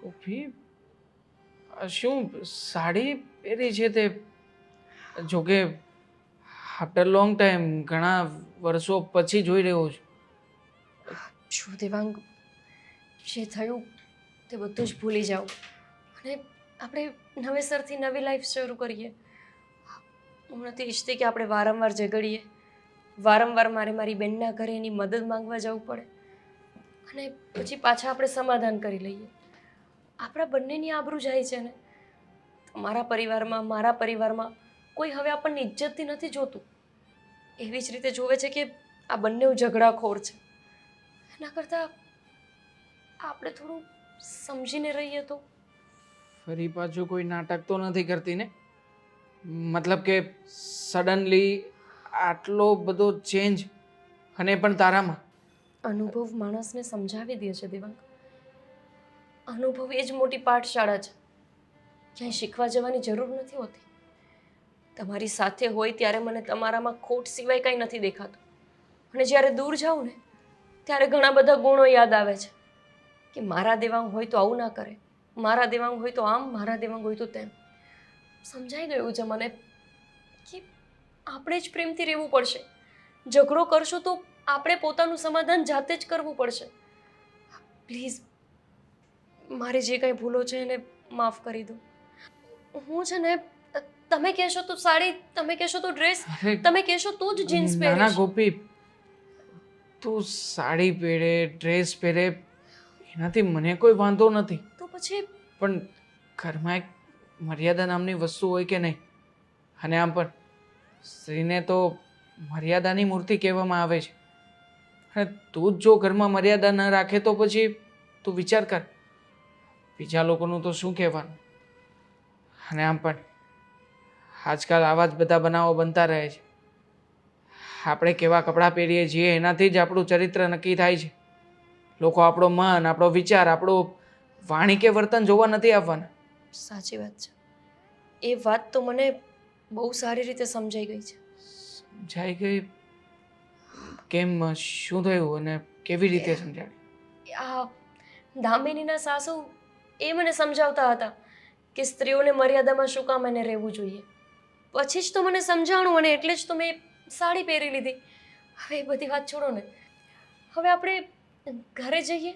ગોપી, શું સાડી પહેરી છે તે? જોકે આફ્ટર લોંગ ટાઈમ, ઘણા વર્ષો પછી જોઈ રહ્યો છું. શું દેવાંગ, જે થયું તે બધું જ ભૂલી જાઓ અને આપણે નવેસરથી નવી લાઈફ શરૂ કરીએ. હું નથી ઈચ્છતી કે આપણે વારંવાર ઝઘડીએ, વારંવાર મારી બેનના ઘરે એની મદદ માંગવા જવું પડે અને પછી પાછા આપણે સમાધાન કરી લઈએ. આપણા બંનેની આબરૂ જાય છે ને. મારા પરિવારમાં, મારા પરિવારમાં કોઈ હવે આપણને ઇજ્જતથી નથી જોતું. એવી જ રીતે જોવે છે કે આ બંને ઝઘડાખોર છે. એના કરતાં આપણે થોડું સમજીને રહીએ તો. ફરી પાછું કોઈ નાટક તો નથી કરતી ને? મતલબ કે સડનલી આટલો બધો ચેન્જ, અને પણ તારામાં? અનુભવ માણસને સમજાવી દે છે દેવાંગ. અનુભવ એ જ મોટી પાઠશાળા છે. ક્યાંય શીખવા જવાની જરૂર નથી હોતી. તમારી સાથે હોય ત્યારે મને તમારામાં ખોટ સિવાય કાંઈ નથી દેખાતું, અને જ્યારે દૂર જાઉં ને ત્યારે ઘણા બધા ગુણો યાદ આવે છે કે મારા દેવાંગ હોય તો આવું ના કરે, મારા દેવાંગ હોય તો આમ, મારા દેવાંગ હોય તો તેમ. સમજાઈ ગયું છે મને કે આપણે જ પ્રેમથી રહેવું પડશે. ઝઘડો કરશો તો આપણે પોતાનું સમાધાન જાતે જ કરવું પડશે. પ્લીઝ મારી જે કંઈ ભૂલો છે એને માફ કરી દો. હું છે ને, તમે કહેશો તો સાડી, તમે કહેશો તો ડ્રેસ, તમે કહેશો તો જ જીન્સ ના પહેરીશ. ગોપી, તું સાડી પહેરે, ડ્રેસ પહેરે, એનાથી મને કોઈ વાંધો નથી. તો પછી પણ ઘરમાં એક મર્યાદા નામની વસ્તુ હોય કે નહીં? અને આમ પણ સ્ત્રીને તો મર્યાદાની મૂર્તિ કહેવામાં આવે છે. અને તું જ જો ઘરમાં મર્યાદા ન રાખે તો પછી તું વિચાર કર, બીજા લોકોનું તો શું કહેવાનું. અને આમ પણ આજકાલ આવા જ બધા બનાવો બનતા રહે છે. આપણે કેવા કપડાં પહેરીએ છીએ એનાથી જ આપણું ચરિત્ર નક્કી થાય છે. લોકો આપણો મન, આપણો વિચાર, આપણું વાણી કે વર્તન જોવા નથી આવવાના. સાચી વાત છે. એ વાત તો મને બહુ સારી રીતે સમજાઈ ગઈ છે. સમજાઈ ગઈ? કેમ, શું થયું અને કેવી રીતે સમજાવી? આ દામિનીના સાસુ એ મને સમજાવતા હતા કે સ્ત્રીઓને મર્યાદામાં શું કામ એને રહેવું જોઈએ. પછી જ તો મને સમજાણું અને એટલે જ તો મેં સાડી પહેરી લીધી. હવે એ બધી વાત છોડો ને. હવે આપણે ઘરે જઈએ.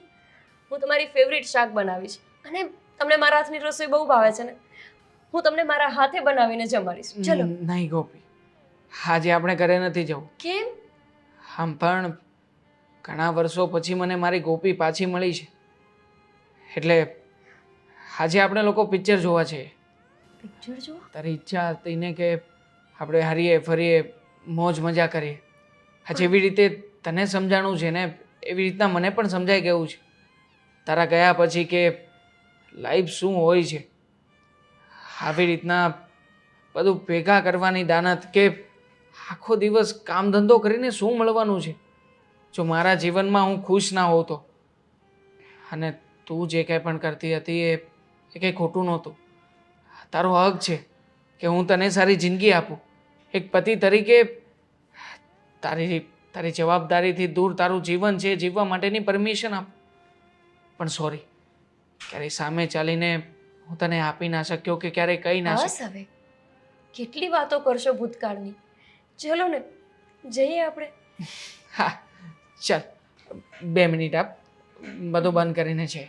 હું તમારી ફેવરિટ શાક બનાવીશ અને તમને મારા હાથની રસોઈ બહુ ભાવે છે ને. હું તમને મારા હાથે બનાવીને જમાડીશ. ચલો. નહીં ગોપી, આજે આપણે ઘરે નથી જવું. કેમ? આમ પણ ઘણા વર્ષો પછી મને મારી ગોપી પાછી મળી છે, એટલે આજે આપણે લોકો પિક્ચર જોવા છીએ. પિક્ચર જોવા? તારી ઈચ્છા હતી ને કે આપણે હરીએ ફરીએ, મોજ મજા કરીએ. આ જેવી રીતે તને સમજાણું છે ને એવી રીતના મને પણ સમજાઈ ગયું છે તારા ગયા પછી કે લાઈફ શું હોય છે. આવી રીતના બધું ભેગા કરવાની દાનત કે આખો દિવસ કામ ધંધો કરીને શું મળવાનું છે. જો મારા જીવનમાં હું ખુશ ના હોતો અને તું જે કંઈ પણ કરતી હતી એ કંઈ ખોટું નહોતું. તારો હક છે કે હું તને સારી જિંદગી આપું. એક પતિ તરીકે તારી જવાબદારીથી દૂર તારું જીવન છે જીવવા માટેની પરમિશન આપ. પણ સોરી, ક્યારેય સામે ચાલીને હું તને આપી ના શક્યો કે ક્યારેય કહી ના બસ શક્યો. હવે કેટલી વાતો કરશો ભૂતકાળની. ચલો ને જઈએ આપણે. હા ચાલ 2 મિનિટ આપ, બધું બંધ કરીને છે.